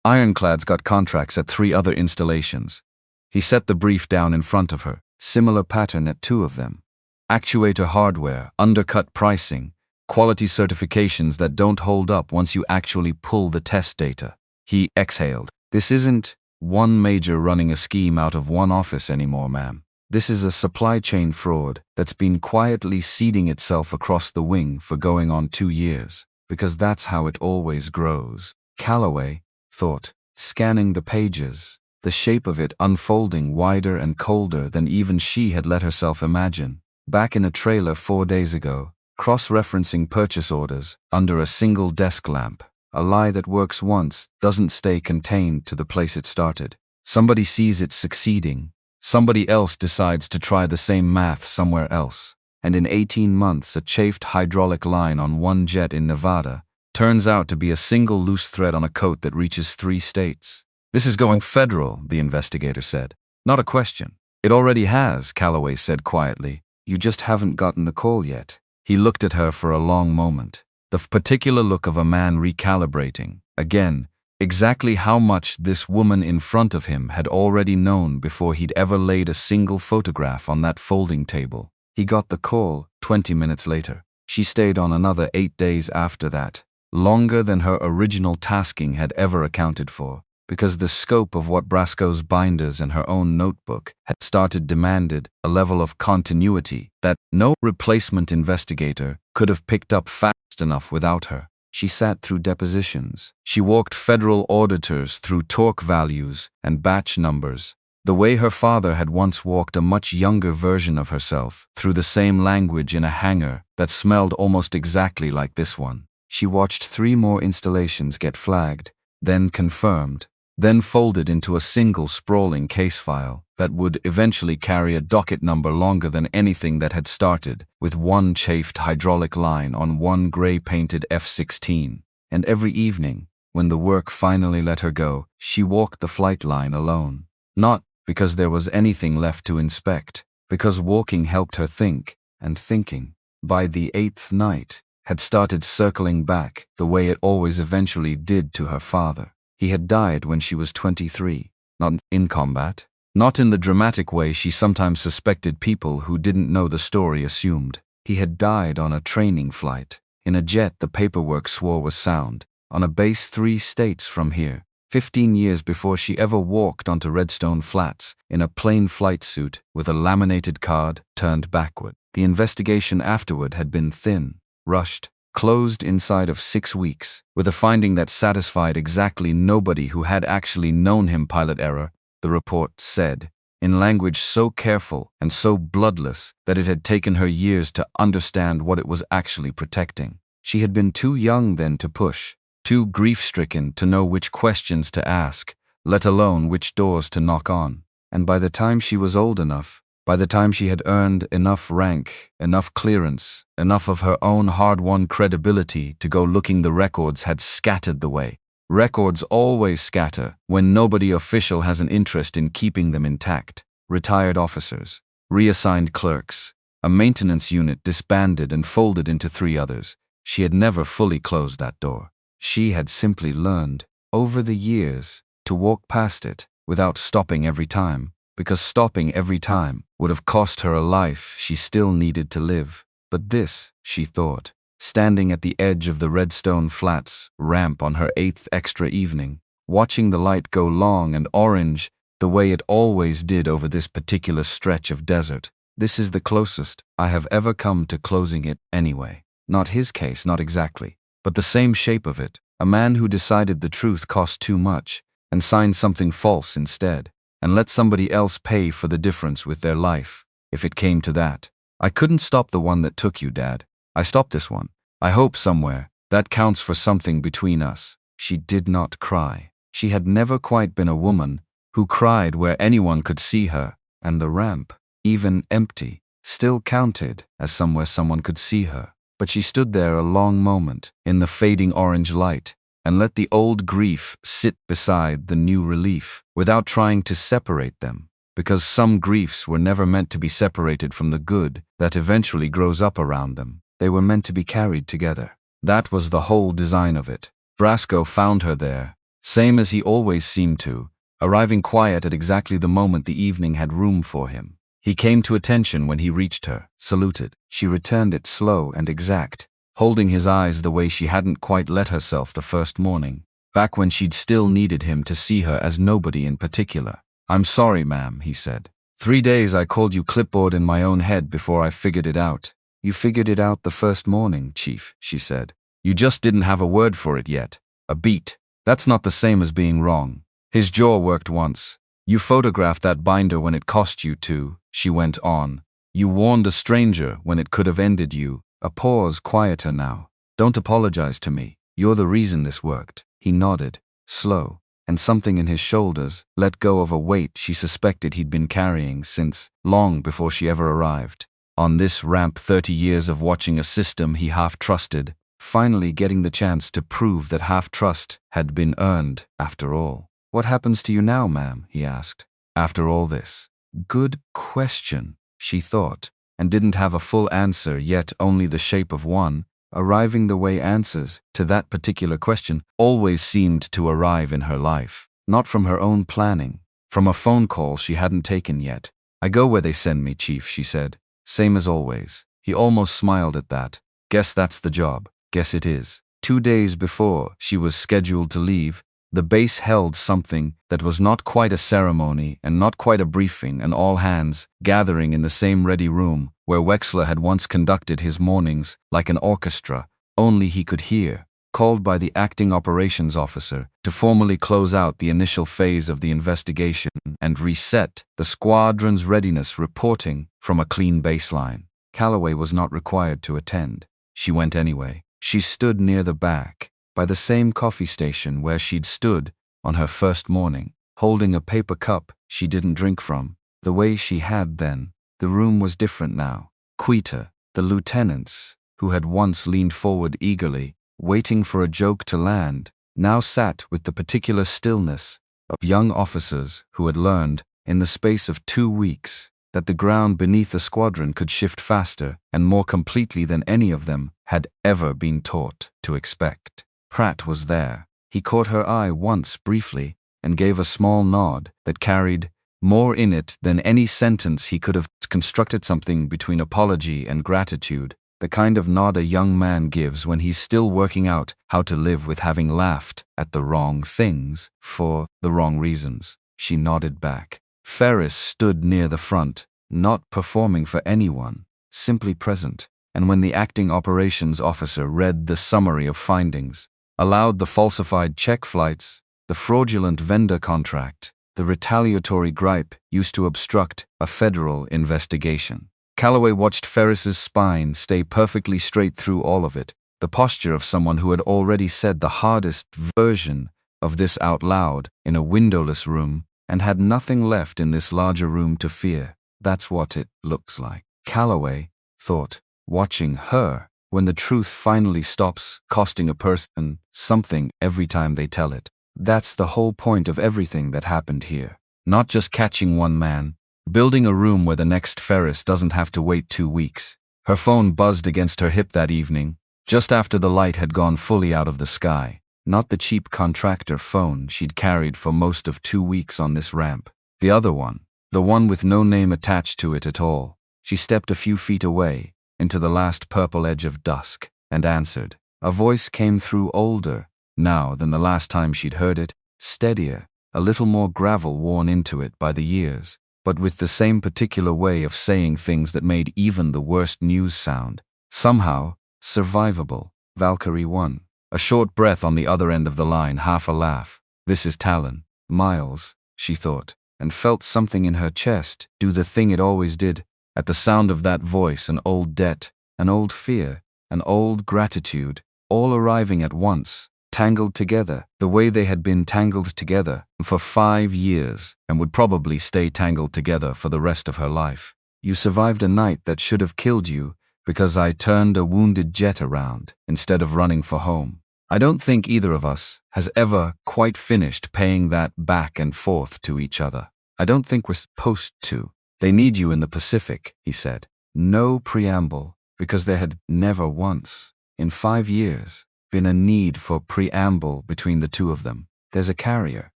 Ironclad's got contracts at 3 other installations. He set the brief down in front of her, similar pattern at 2 of them. Actuator hardware, undercut pricing, quality certifications that don't hold up once you actually pull the test data. He exhaled. "This isn't one major running a scheme out of one office anymore, ma'am. This is a supply chain fraud that's been quietly seeding itself across the wing for going on 2 years, because that's how it always grows." Calloway thought, scanning the pages, the shape of it unfolding wider and colder than even she had let herself imagine. Back in a trailer 4 days ago, cross-referencing purchase orders under a single desk lamp. A lie that works once doesn't stay contained to the place it started. Somebody sees it succeeding. Somebody else decides to try the same math somewhere else. And in 18 months, a chafed hydraulic line on one jet in Nevada turns out to be a single loose thread on a coat that reaches 3 states. "This is going federal," the investigator said. "Not a question." "It already has," Calloway said quietly. "You just haven't gotten the call yet." He looked at her for a long moment. The particular look of a man recalibrating. Again, exactly how much this woman in front of him had already known before he'd ever laid a single photograph on that folding table. He got the call 20 minutes later. She stayed on another 8 days after that, longer than her original tasking had ever accounted for, because the scope of what Brasco's binders and her own notebook had started demanded a level of continuity that no replacement investigator could have picked up fast enough without her. She sat through depositions. She walked federal auditors through torque values and batch numbers, the way her father had once walked a much younger version of herself through the same language in a hangar that smelled almost exactly like this one. She watched 3 more installations get flagged, then confirmed, then folded into a single sprawling case file that would eventually carry a docket number longer than anything that had started with one chafed hydraulic line on one gray-painted F-16. And every evening, when the work finally let her go, she walked the flight line alone. Not because there was anything left to inspect, because walking helped her think, and thinking, by the 8th night, had started circling back the way it always eventually did to her father. He had died when she was 23, not in combat, not in the dramatic way she sometimes suspected people who didn't know the story assumed. He had died on a training flight, in a jet the paperwork swore was sound, on a base 3 states from here, 15 years before she ever walked onto Redstone Flats, in a plain flight suit with a laminated card turned backward. The investigation afterward had been thin, rushed, closed inside of 6 weeks, with a finding that satisfied exactly nobody who had actually known him. Pilot error, the report said, in language so careful and so bloodless that it had taken her years to understand what it was actually protecting. She had been too young then to push, too grief-stricken to know which questions to ask, let alone which doors to knock on. And by the time she was old enough, by the time she had earned enough rank, enough clearance, enough of her own hard-won credibility to go looking, the records had scattered the way. Records always scatter when nobody official has an interest in keeping them intact. Retired officers, reassigned clerks, a maintenance unit disbanded and folded into 3 others. She had never fully closed that door. She had simply learned, over the years, to walk past it without stopping every time, because stopping every time would have cost her a life she still needed to live. But this, she thought, standing at the edge of the Redstone Flats ramp on her 8th extra evening, watching the light go long and orange the way it always did over this particular stretch of desert, this is the closest I have ever come to closing it anyway. Not his case, not exactly, but the same shape of it, a man who decided the truth cost too much and signed something false instead, and let somebody else pay for the difference with their life, if it came to that. "I couldn't stop the one that took you, Dad. I stopped this one. I hope somewhere that counts for something between us." She did not cry. She had never quite been a woman who cried where anyone could see her, and the ramp, even empty, still counted as somewhere someone could see her. But she stood there a long moment, in the fading orange light, and let the old grief sit beside the new relief, without trying to separate them, because some griefs were never meant to be separated from the good that eventually grows up around them. They were meant to be carried together. That was the whole design of it. Brasco found her there, same as he always seemed to, arriving quiet at exactly the moment the evening had room for him. He came to attention when he reached her, saluted. She returned it slow and exact, holding his eyes the way she hadn't quite let herself the first morning, back when she'd still needed him to see her as nobody in particular. "I'm sorry, ma'am," he said. 3 days I called you Clipboard in my own head before I figured it out. "You figured it out the first morning, Chief," she said. "You just didn't have a word for it yet. A beat. That's not the same as being wrong." His jaw worked once. "You photographed that binder when it cost you to," she went on. "You warned a stranger when it could have ended you." A pause, quieter now. "Don't apologize to me. You're the reason this worked." He nodded, slow, and something in his shoulders let go of a weight she suspected he'd been carrying since, long before she ever arrived. On this ramp, 30 years of watching a system he half-trusted, finally getting the chance to prove that half-trust had been earned, after all. "What happens to you now, ma'am?" he asked. "After all this?" Good question, she thought, and didn't have a full answer, yet only the shape of one, arriving the way answers to that particular question always seemed to arrive in her life. Not from her own planning, from a phone call she hadn't taken yet. "I go where they send me, Chief," she said. "Same as always." He almost smiled at that. "Guess that's the job. Guess it is." 2 days before she was scheduled to leave, the base held something that was not quite a ceremony and not quite a briefing, an all-hands gathering in the same ready room where Wexler had once conducted his mornings like an orchestra, only he could hear, called by the acting operations officer to formally close out the initial phase of the investigation and reset the squadron's readiness, reporting from a clean baseline. Calloway was not required to attend. She went anyway. She stood near the back, by the same coffee station where she'd stood on her first morning, holding a paper cup she didn't drink from, the way she had then. The room was different now, quieter. The lieutenants, who had once leaned forward eagerly, waiting for a joke to land, now sat with the particular stillness of young officers who had learned, in the space of 2 weeks, that the ground beneath the squadron could shift faster and more completely than any of them had ever been taught to expect. Pratt was there. He caught her eye once briefly and gave a small nod that carried more in it than any sentence he could have constructed, something between apology and gratitude, the kind of nod a young man gives when he's still working out how to live with having laughed at the wrong things for the wrong reasons. She nodded back. Ferris stood near the front, not performing for anyone, simply present, and when the acting operations officer read the summary of findings, allowed the falsified check flights, the fraudulent vendor contract, the retaliatory gripe used to obstruct a federal investigation. Calloway watched Ferris's spine stay perfectly straight through all of it, the posture of someone who had already said the hardest version of this out loud in a windowless room and had nothing left in this larger room to fear. That's what it looks like. Calloway thought, watching her, when the truth finally stops costing a person something every time they tell it. That's the whole point of everything that happened here. Not just catching one man, building a room where the next Ferris doesn't have to wait 2 weeks. Her phone buzzed against her hip that evening, just after the light had gone fully out of the sky. Not the cheap contractor phone she'd carried for most of 2 weeks on this ramp. The other one, the one with no name attached to it at all. She stepped a few feet away, into the last purple edge of dusk, and answered. A voice came through, older now than the last time she'd heard it, steadier, a little more gravel worn into it by the years, but with the same particular way of saying things that made even the worst news sound somehow survivable. Valkyrie 1. A short breath on the other end of the line, half a laugh. "This is Talon." Miles, she thought, and felt something in her chest do the thing it always did. At the sound of that voice, an old debt, an old fear, an old gratitude, all arriving at once, tangled together, the way they had been tangled together for 5 years and would probably stay tangled together for the rest of her life. "You survived a night that should have killed you Because I turned a wounded jet around instead of running for home. I don't think either of us has ever quite finished paying that back and forth to each other. I don't think we're supposed to. They need you in the Pacific, he said. No preamble, because there had never once, in 5 years, been a need for preamble between the two of them. There's a carrier,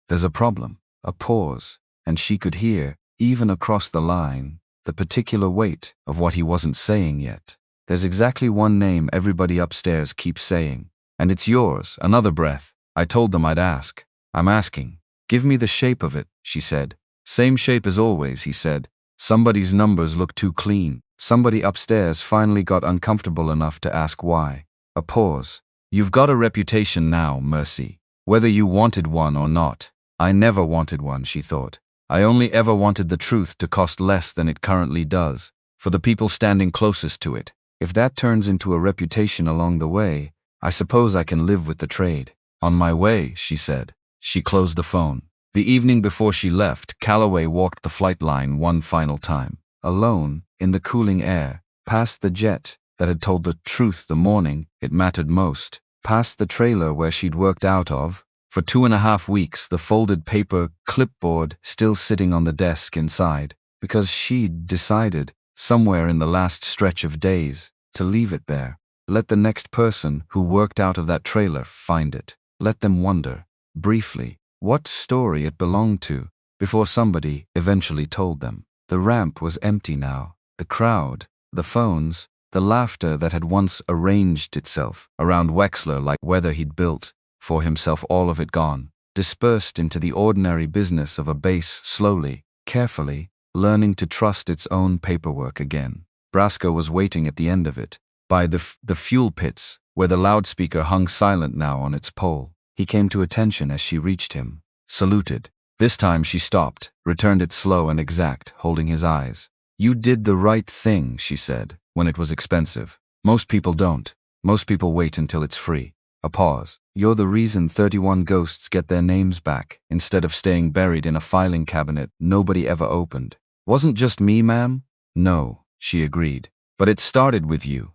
there's a problem, a pause, and she could hear, even across the line, the particular weight of what he wasn't saying yet. There's exactly one name everybody upstairs keeps saying, and it's yours. Another breath. I told them I'd ask. I'm asking. Give me the shape of it, she said. Same shape as always, he said. Somebody's numbers look too clean. Somebody upstairs finally got uncomfortable enough to ask why. A pause. You've got a reputation now, Mercy. Whether you wanted one or not. I never wanted one, she thought. I only ever wanted the truth to cost less than it currently does, for the people standing closest to it. If that turns into a reputation along the way, I suppose I can live with the trade. On my way, she said. She closed the phone. The evening before she left, Calloway walked the flight line one final time. Alone, in the cooling air, past the jet that had told the truth the morning it mattered most, past the trailer where she'd worked out of, for 2.5 weeks, the folded paper clipboard still sitting on the desk inside, because she'd decided, somewhere in the last stretch of days, to leave it there. Let the next person who worked out of that trailer find it. Let them wonder, briefly, what story it belonged to, before somebody eventually told them. The ramp was empty now. The crowd, the phones, the laughter that had once arranged itself around Wexler like weather he'd built for himself, all of it gone, dispersed into the ordinary business of a base slowly, carefully, learning to trust its own paperwork again. Brasco was waiting at the end of it, by the fuel pits, where the loudspeaker hung silent now on its pole. He came to attention as she reached him, saluted. This time she stopped, returned it slow and exact, holding his eyes. You did the right thing, she said, when it was expensive. Most people don't. Most people wait until it's free. A pause. You're the reason 31 ghosts get their names back, instead of staying buried in a filing cabinet nobody ever opened. Wasn't just me, ma'am? No, she agreed. But it started with you.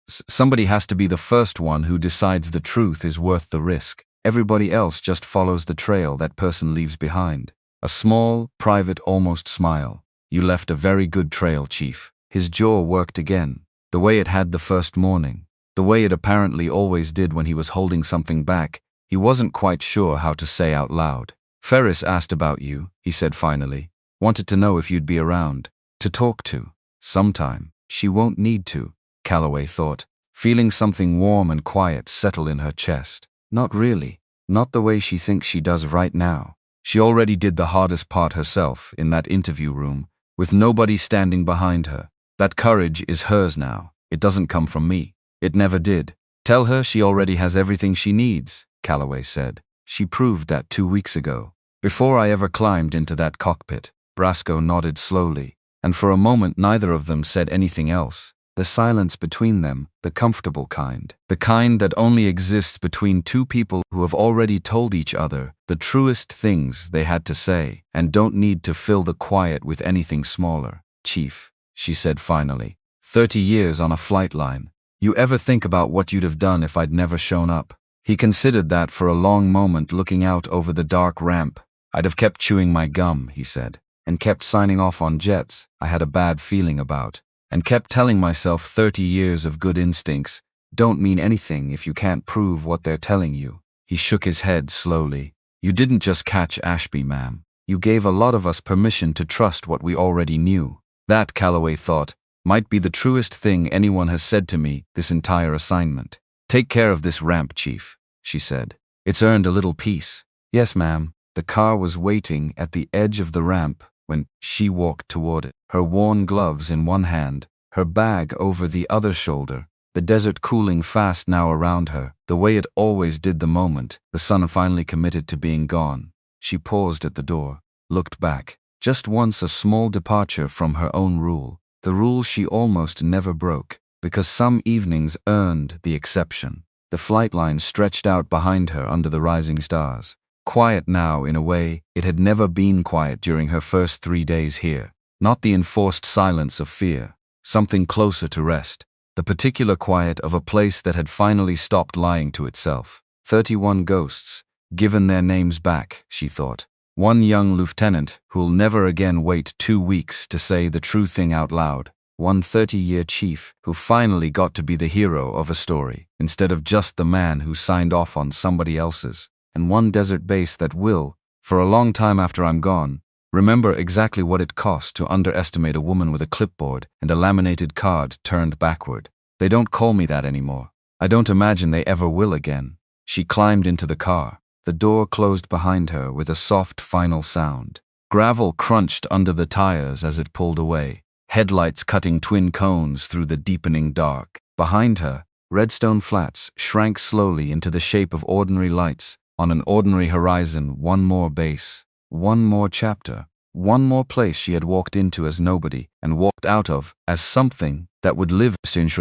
Somebody has to be the first one who decides the truth is worth the risk. Everybody else just follows the trail that person leaves behind. A small, private, almost smile. You left a very good trail, Chief. His jaw worked again, the way it had the first morning. The way it apparently always did when he was holding something back, he wasn't quite sure how to say out loud. Ferris asked about you, he said finally. Wanted to know if you'd be around. To talk to. Sometime. She won't need to, Calloway thought, feeling something warm and quiet settle in her chest. Not really. Not the way she thinks she does right now. She already did the hardest part herself in that interview room, with nobody standing behind her. That courage is hers now. It doesn't come from me. It never did. Tell her she already has everything she needs, Calloway said. She proved that 2 weeks ago. Before I ever climbed into that cockpit. Brasco nodded slowly, and for a moment neither of them said anything else. The silence between them, the comfortable kind. The kind that only exists between two people who have already told each other the truest things they had to say, and don't need to fill the quiet with anything smaller. Chief, she said finally, 30 years on a flight line. You ever think about what you'd have done if I'd never shown up? He considered that for a long moment, looking out over the dark ramp. I'd have kept chewing my gum, he said, and kept signing off on jets I had a bad feeling about, and kept telling myself 30 years of good instincts don't mean anything if you can't prove what they're telling you. He shook his head slowly. You didn't just catch Ashby, ma'am. You gave a lot of us permission to trust what we already knew. That, Calloway thought, might be the truest thing anyone has said to me this entire assignment. Take care of this ramp, Chief, she said. It's earned a little peace. Yes, ma'am. The car was waiting at the edge of the ramp when she walked toward it, her worn gloves in one hand, her bag over the other shoulder, the desert cooling fast now around her, the way it always did the moment the sun finally committed to being gone. She paused at the door, looked back. Just once a small departure from her own rule, the rule she almost never broke, because some evenings earned the exception. The flight line stretched out behind her under the rising stars. Quiet now in a way it had never been quiet during her first 3 days here. Not the enforced silence of fear. Something closer to rest. the particular quiet of a place that had finally stopped lying to itself. 31 ghosts, given their names back, she thought. One young lieutenant who'll never again wait 2 weeks to say the true thing out loud. One 30-year chief who finally got to be the hero of a story, instead of just the man who signed off on somebody else's. And one desert base that will, for a long time after I'm gone, remember exactly what it cost to underestimate a woman with a clipboard and a laminated card turned backward. They don't call me that anymore. I don't imagine they ever will again. She climbed into the car. The door closed behind her with a soft final sound. Gravel crunched under the tires as it pulled away, headlights cutting twin cones through the deepening dark. Behind her, Redstone Flats shrank slowly into the shape of ordinary lights on an ordinary horizon. One more base, one more chapter, one more place she had walked into as nobody and walked out of as something that would live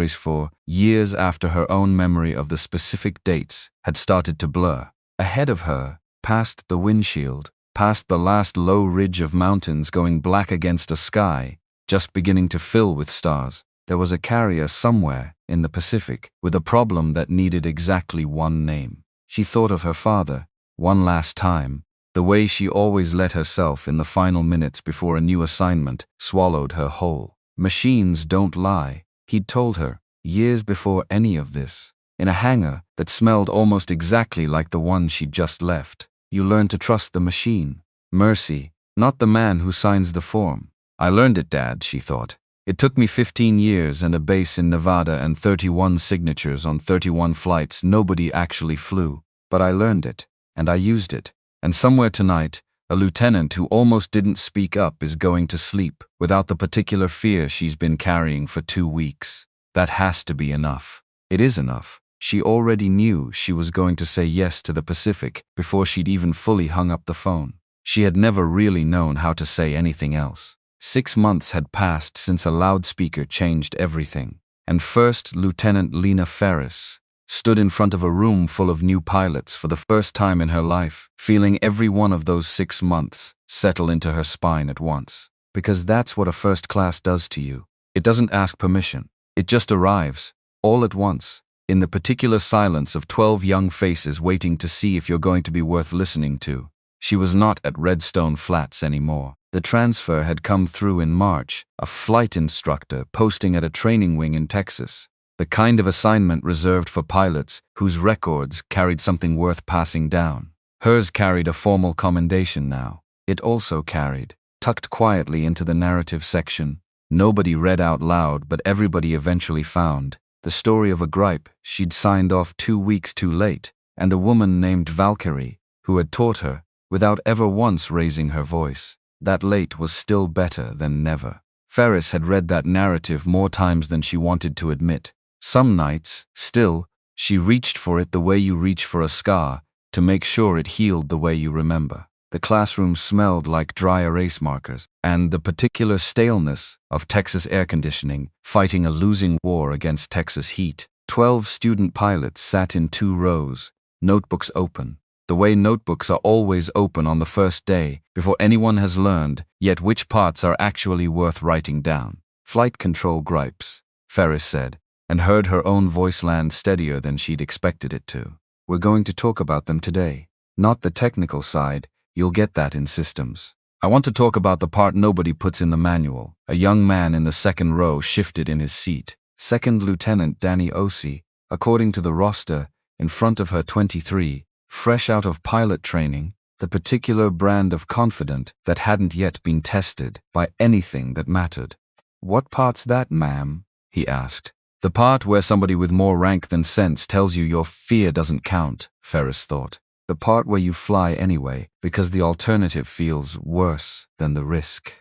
for years after her own memory of the specific dates had started to blur. Ahead of her, past the windshield, past the last low ridge of mountains going black against a sky just beginning to fill with stars, there was a carrier somewhere in the Pacific with a problem that needed exactly one name. She thought of her father, one last time, the way she always let herself in the final minutes before a new assignment swallowed her whole. Machines don't lie, he'd told her, years before any of this. In a hangar that smelled almost exactly like the one she'd just left. You learn to trust the machine. Mercy, not the man who signs the form. I learned it, Dad, she thought. It took me 15 years and a base in Nevada and 31 signatures on 31 flights nobody actually flew. But I learned it, and I used it. And somewhere tonight, a lieutenant who almost didn't speak up is going to sleep without the particular fear she's been carrying for 2 weeks. That has to be enough. It is enough. She already knew she was going to say yes to the Pacific before she'd even fully hung up the phone. She had never really known how to say anything else. 6 months had passed since a loudspeaker changed everything, and First Lieutenant Lena Ferris stood in front of a room full of new pilots for the first time in her life, feeling every one of those 6 months settle into her spine at once. Because that's what a first class does to you. It doesn't ask permission. It just arrives, all at once. In the particular silence of 12 young faces waiting to see if you're going to be worth listening to. She was not at Redstone Flats anymore. The transfer had come through in March, a flight instructor posting at a training wing in Texas. The kind of assignment reserved for pilots whose records carried something worth passing down. Hers carried a formal commendation now. It also carried, tucked quietly into the narrative section, nobody read out loud but everybody eventually found, the story of a gripe she'd signed off 2 weeks too late, and a woman named Valkyrie, who had taught her, without ever once raising her voice, that late was still better than never. Ferris had read that narrative more times than she wanted to admit. Some nights, still, she reached for it the way you reach for a scar, to make sure it healed the way you remember. The classroom smelled like dry erase markers, and the particular staleness of Texas air conditioning fighting a losing war against Texas heat. 12 student pilots sat in 2 rows, notebooks open, the way notebooks are always open on the first day, before anyone has learned yet which parts are actually worth writing down. Flight control gripes, Ferris said, and heard her own voice land steadier than she'd expected it to. We're going to talk about them today. Not the technical side. You'll get that in systems. I want to talk about the part nobody puts in the manual. A young man in the second row shifted in his seat. Second Lieutenant Danny Osi, according to the roster, in front of her 23, fresh out of pilot training, the particular brand of confident that hadn't yet been tested by anything that mattered. What part's that, ma'am? He asked. The part where somebody with more rank than sense tells you your fear doesn't count, Ferris thought. The part where you fly anyway, because the alternative feels worse than the risk.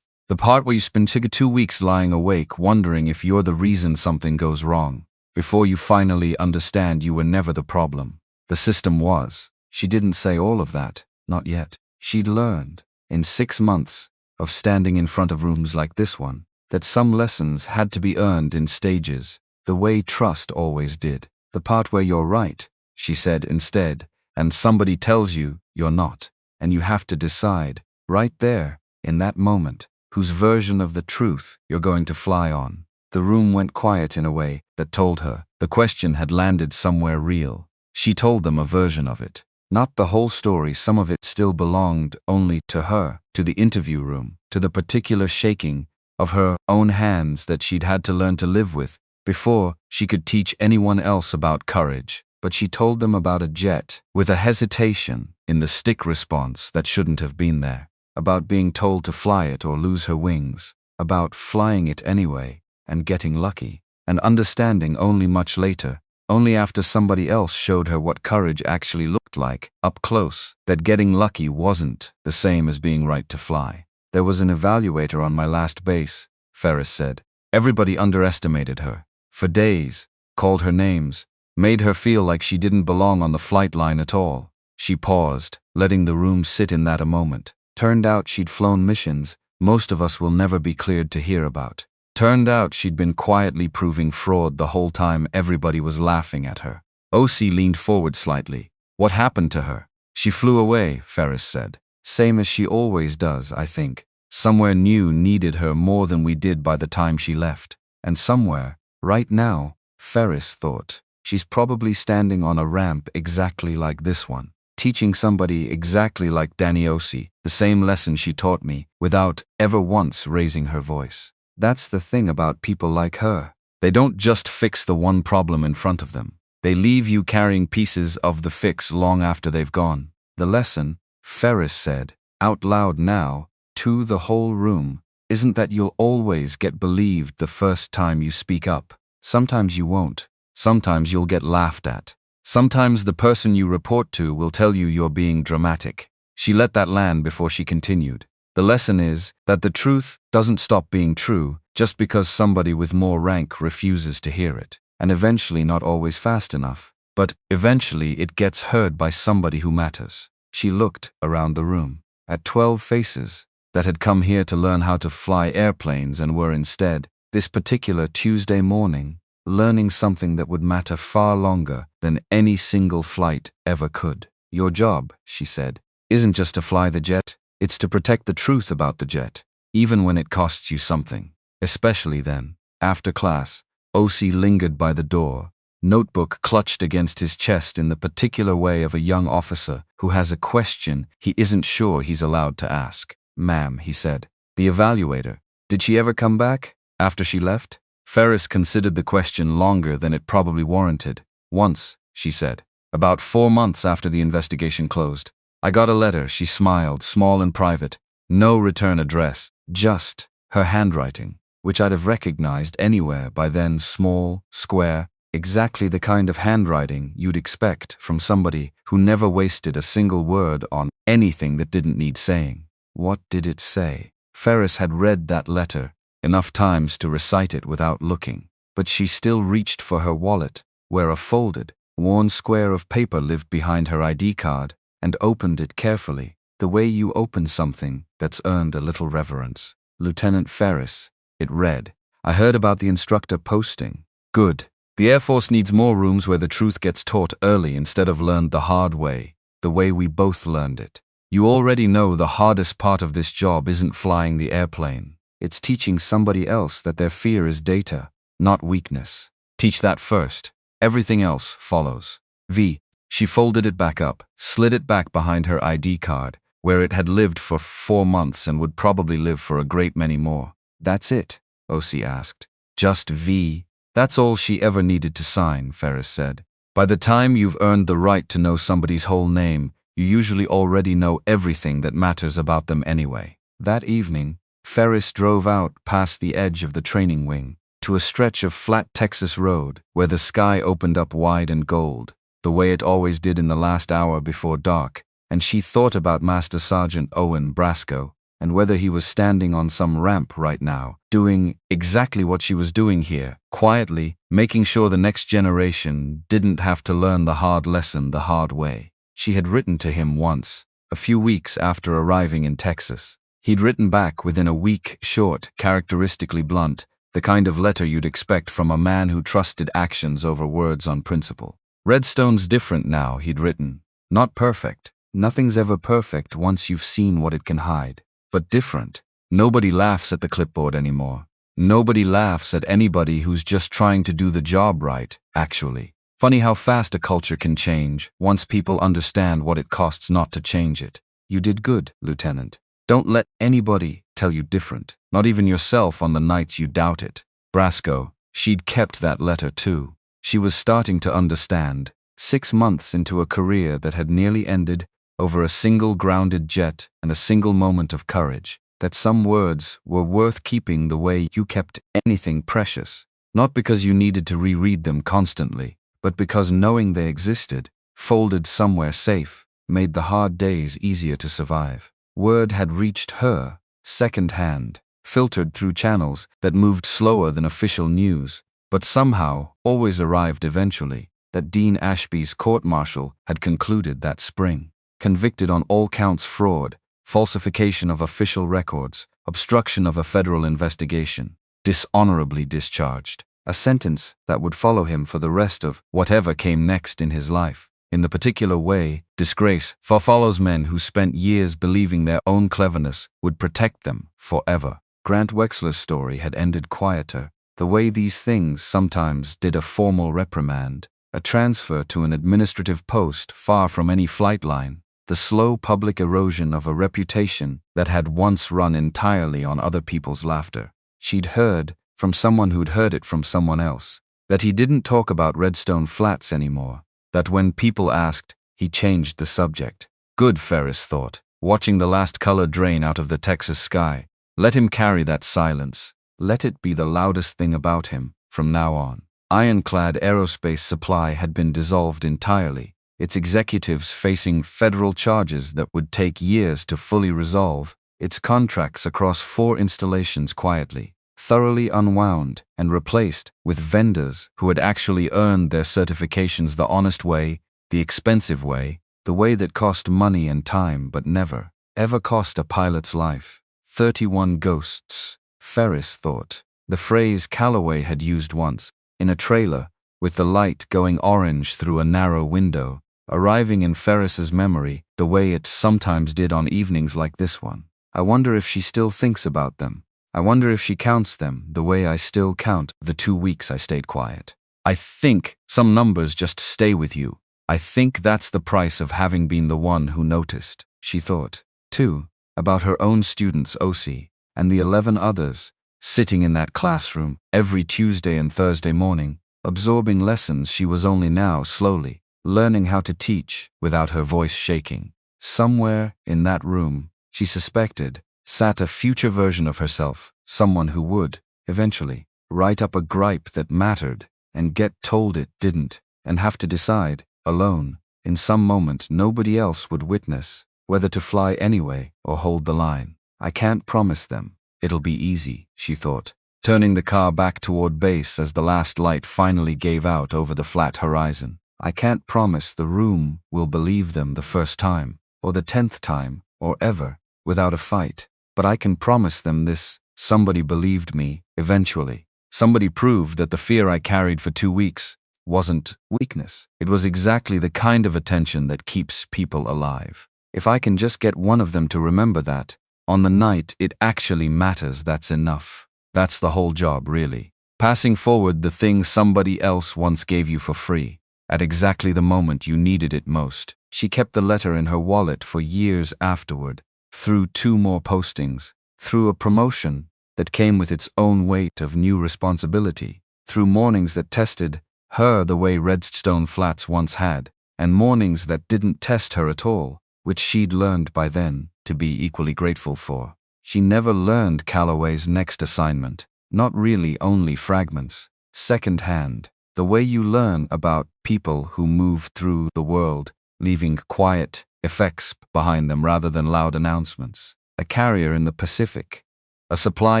The part where you spend 2 weeks lying awake wondering if you're the reason something goes wrong, before you finally understand you were never the problem. The system was. She didn't say all of that, not yet. She'd learned, in 6 months, of standing in front of rooms like this one, that some lessons had to be earned in stages, the way trust always did. The part where you're right, she said instead, and somebody tells you you're not, and you have to decide, right there, in that moment, whose version of the truth you're going to fly on. The room went quiet in a way that told her the question had landed somewhere real. She told them a version of it. Not the whole story, some of it still belonged only to her, to the interview room, to the particular shaking of her own hands that she'd had to learn to live with before she could teach anyone else about courage. But she told them about a jet, with a hesitation in the stick response that shouldn't have been there, about being told to fly it or lose her wings, about flying it anyway and getting lucky, and understanding only much later, only after somebody else showed her what courage actually looked like, up close, that getting lucky wasn't the same as being right to fly. There was an evaluator on my last base, Ferris said. Everybody underestimated her. For days, called her names, made her feel like she didn't belong on the flight line at all. She paused, letting the room sit in that a moment. Turned out she'd flown missions most of us will never be cleared to hear about. Turned out she'd been quietly proving fraud the whole time everybody was laughing at her. OC leaned forward slightly. What happened to her? She flew away, Ferris said. Same as she always does, I think. Somewhere new needed her more than we did by the time she left. And somewhere, right now, Ferris thought, she's probably standing on a ramp exactly like this one, teaching somebody exactly like Danny OC, the same lesson she taught me, without ever once raising her voice. That's the thing about people like her. They don't just fix the one problem in front of them. They leave you carrying pieces of the fix long after they've gone. The lesson, Ferris said, out loud now, to the whole room, isn't that you'll always get believed the first time you speak up. Sometimes you won't. Sometimes you'll get laughed at. Sometimes the person you report to will tell you you're being dramatic. She let that land before she continued. The lesson is that the truth doesn't stop being true just because somebody with more rank refuses to hear it. And eventually, not always fast enough, but eventually it gets heard by somebody who matters. She looked around the room at 12 faces that had come here to learn how to fly airplanes and were instead, this particular Tuesday morning, learning something that would matter far longer than any single flight ever could. Your job, she said, isn't just to fly the jet, it's to protect the truth about the jet, even when it costs you something. Especially then. After class, OC lingered by the door, notebook clutched against his chest in the particular way of a young officer who has a question he isn't sure he's allowed to ask. Ma'am, he said. The evaluator. Did she ever come back? After she left? Ferris considered the question longer than it probably warranted. Once, she said. About 4 months after the investigation closed. I got a letter, she smiled, small and private. No return address, just her handwriting, which I'd have recognized anywhere by then, small, square, exactly the kind of handwriting you'd expect from somebody who never wasted a single word on anything that didn't need saying. What did it say? Ferris had read that letter enough times to recite it without looking, but she still reached for her wallet, where a folded, worn square of paper lived behind her ID card, and opened it carefully, the way you open something that's earned a little reverence. Lieutenant Ferris, it read. I heard about the instructor posting. Good. The Air Force needs more rooms where the truth gets taught early instead of learned the hard way, the way we both learned it. You already know the hardest part of this job isn't flying the airplane. It's teaching somebody else that their fear is data, not weakness. Teach that first. Everything else follows. V. She folded it back up, slid it back behind her ID card, where it had lived for 4 months and would probably live for a great many more. That's it? OC asked. Just V. That's all she ever needed to sign, Ferris said. By the time you've earned the right to know somebody's whole name, you usually already know everything that matters about them anyway. That evening, Ferris drove out past the edge of the training wing to a stretch of flat Texas road where the sky opened up wide and gold, the way it always did in the last hour before dark, and she thought about Master Sergeant Owen Brasco and whether he was standing on some ramp right now, doing exactly what she was doing here, quietly, making sure the next generation didn't have to learn the hard lesson the hard way. She had written to him once, a few weeks after arriving in Texas. He'd written back within a week, short, characteristically blunt, the kind of letter you'd expect from a man who trusted actions over words on principle. Redstone's different now, he'd written. Not perfect. Nothing's ever perfect once you've seen what it can hide. But different. Nobody laughs at the clipboard anymore. Nobody laughs at anybody who's just trying to do the job right, actually. Funny how fast a culture can change once people understand what it costs not to change it. You did good, Lieutenant. Don't let anybody tell you different, not even yourself on the nights you doubt it. Brasco, she'd kept that letter too. She was starting to understand, 6 months into a career that had nearly ended over a single grounded jet and a single moment of courage, that some words were worth keeping the way you kept anything precious, not because you needed to reread them constantly, but because knowing they existed, folded somewhere safe, made the hard days easier to survive. Word had reached her, second-hand, filtered through channels that moved slower than official news, but somehow always arrived eventually, that Dean Ashby's court-martial had concluded that spring. Convicted on all counts: fraud, falsification of official records, obstruction of a federal investigation, dishonorably discharged. A sentence that would follow him for the rest of whatever came next in his life. In the particular way, disgrace follows men who spent years believing their own cleverness would protect them forever. Grant Wexler's story had ended quieter, the way these things sometimes did: a formal reprimand, a transfer to an administrative post far from any flight line, the slow public erosion of a reputation that had once run entirely on other people's laughter. She'd heard, from someone who'd heard it from someone else, that he didn't talk about Redstone Flats anymore, that when people asked, he changed the subject. Good, Ferris thought, watching the last color drain out of the Texas sky. Let him carry that silence. Let it be the loudest thing about him, from now on. Ironclad Aerospace Supply had been dissolved entirely, its executives facing federal charges that would take years to fully resolve, its contracts across 4 installations quietly, thoroughly unwound and replaced with vendors who had actually earned their certifications the honest way, the expensive way, the way that cost money and time but never, ever cost a pilot's life. 31 ghosts, Ferris thought. The phrase Calloway had used once, in a trailer, with the light going orange through a narrow window, arriving in Ferris's memory the way it sometimes did on evenings like this one. I wonder if she still thinks about them. I wonder if she counts them the way I still count the 2 weeks I stayed quiet. I think some numbers just stay with you. I think that's the price of having been the one who noticed, she thought. Too, about her own students, OC, and the 11 others, sitting in that classroom every Tuesday and Thursday morning, absorbing lessons she was only now slowly learning how to teach without her voice shaking. Somewhere in that room, she suspected, sat a future version of herself, someone who would, eventually, write up a gripe that mattered and get told it didn't, and have to decide, alone, in some moment nobody else would witness, whether to fly anyway or hold the line. I can't promise them it'll be easy, she thought, turning the car back toward base as the last light finally gave out over the flat horizon. I can't promise the room will believe them the first time, or the 10th time, or ever, without a fight. But I can promise them this: somebody believed me, eventually. Somebody proved that the fear I carried for 2 weeks wasn't weakness. It was exactly the kind of attention that keeps people alive. If I can just get one of them to remember that, on the night it actually matters, that's enough. That's the whole job, really. Passing forward the thing somebody else once gave you for free, at exactly the moment you needed it most. She kept the letter in her wallet for years afterward, through 2 more postings, through a promotion that came with its own weight of new responsibility, through mornings that tested her the way Redstone Flats once had, and mornings that didn't test her at all, which she'd learned by then to be equally grateful for. She never learned Calloway's next assignment, not really, only fragments, second-hand, the way you learn about people who move through the world, leaving quiet effects behind them rather than loud announcements. A carrier in the Pacific, a supply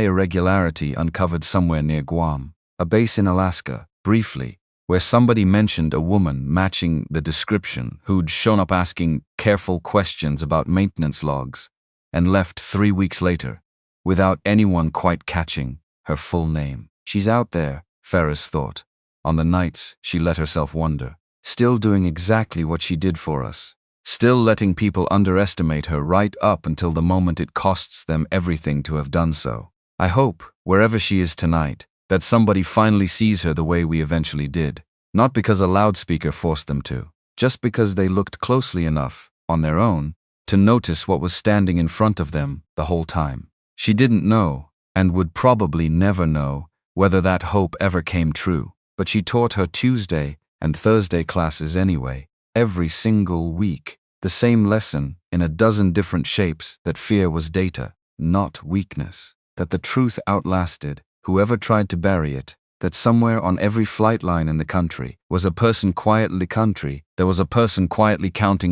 irregularity uncovered somewhere near Guam, a base in Alaska, briefly, where somebody mentioned a woman matching the description who'd shown up asking careful questions about maintenance logs and left 3 weeks later, without anyone quite catching her full name. She's out there, Ferris thought, on the nights she let herself wonder, still doing exactly what she did for us, still letting people underestimate her right up until the moment it costs them everything to have done so. I hope, wherever she is tonight, that somebody finally sees her the way we eventually did. Not because a loudspeaker forced them to, just because they looked closely enough, on their own, to notice what was standing in front of them the whole time. She didn't know, and would probably never know, whether that hope ever came true, but she taught her Tuesday and Thursday classes anyway, every single week, the same lesson in a dozen different shapes, that fear was data, not weakness, that the truth outlasted whoever tried to bury it, that somewhere on every flight line in the country was a person quietly counting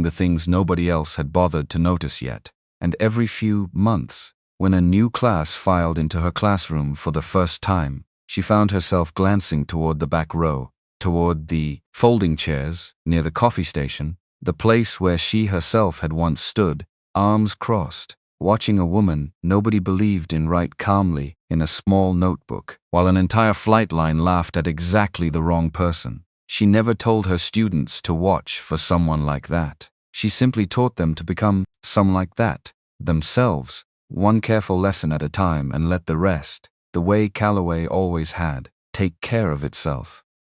the things nobody else had bothered to notice yet, and every few months, when a new class filed into her classroom for the first time, she found herself glancing toward the back row, toward the folding chairs near the coffee station, the place where she herself had once stood, arms crossed, watching a woman nobody believed in write calmly in a small notebook, while an entire flight line laughed at exactly the wrong person. She never told her students to watch for someone like that. She simply taught them to become some like that, themselves, one careful lesson at a time, and let the rest, the way Calloway always had, take care of itself.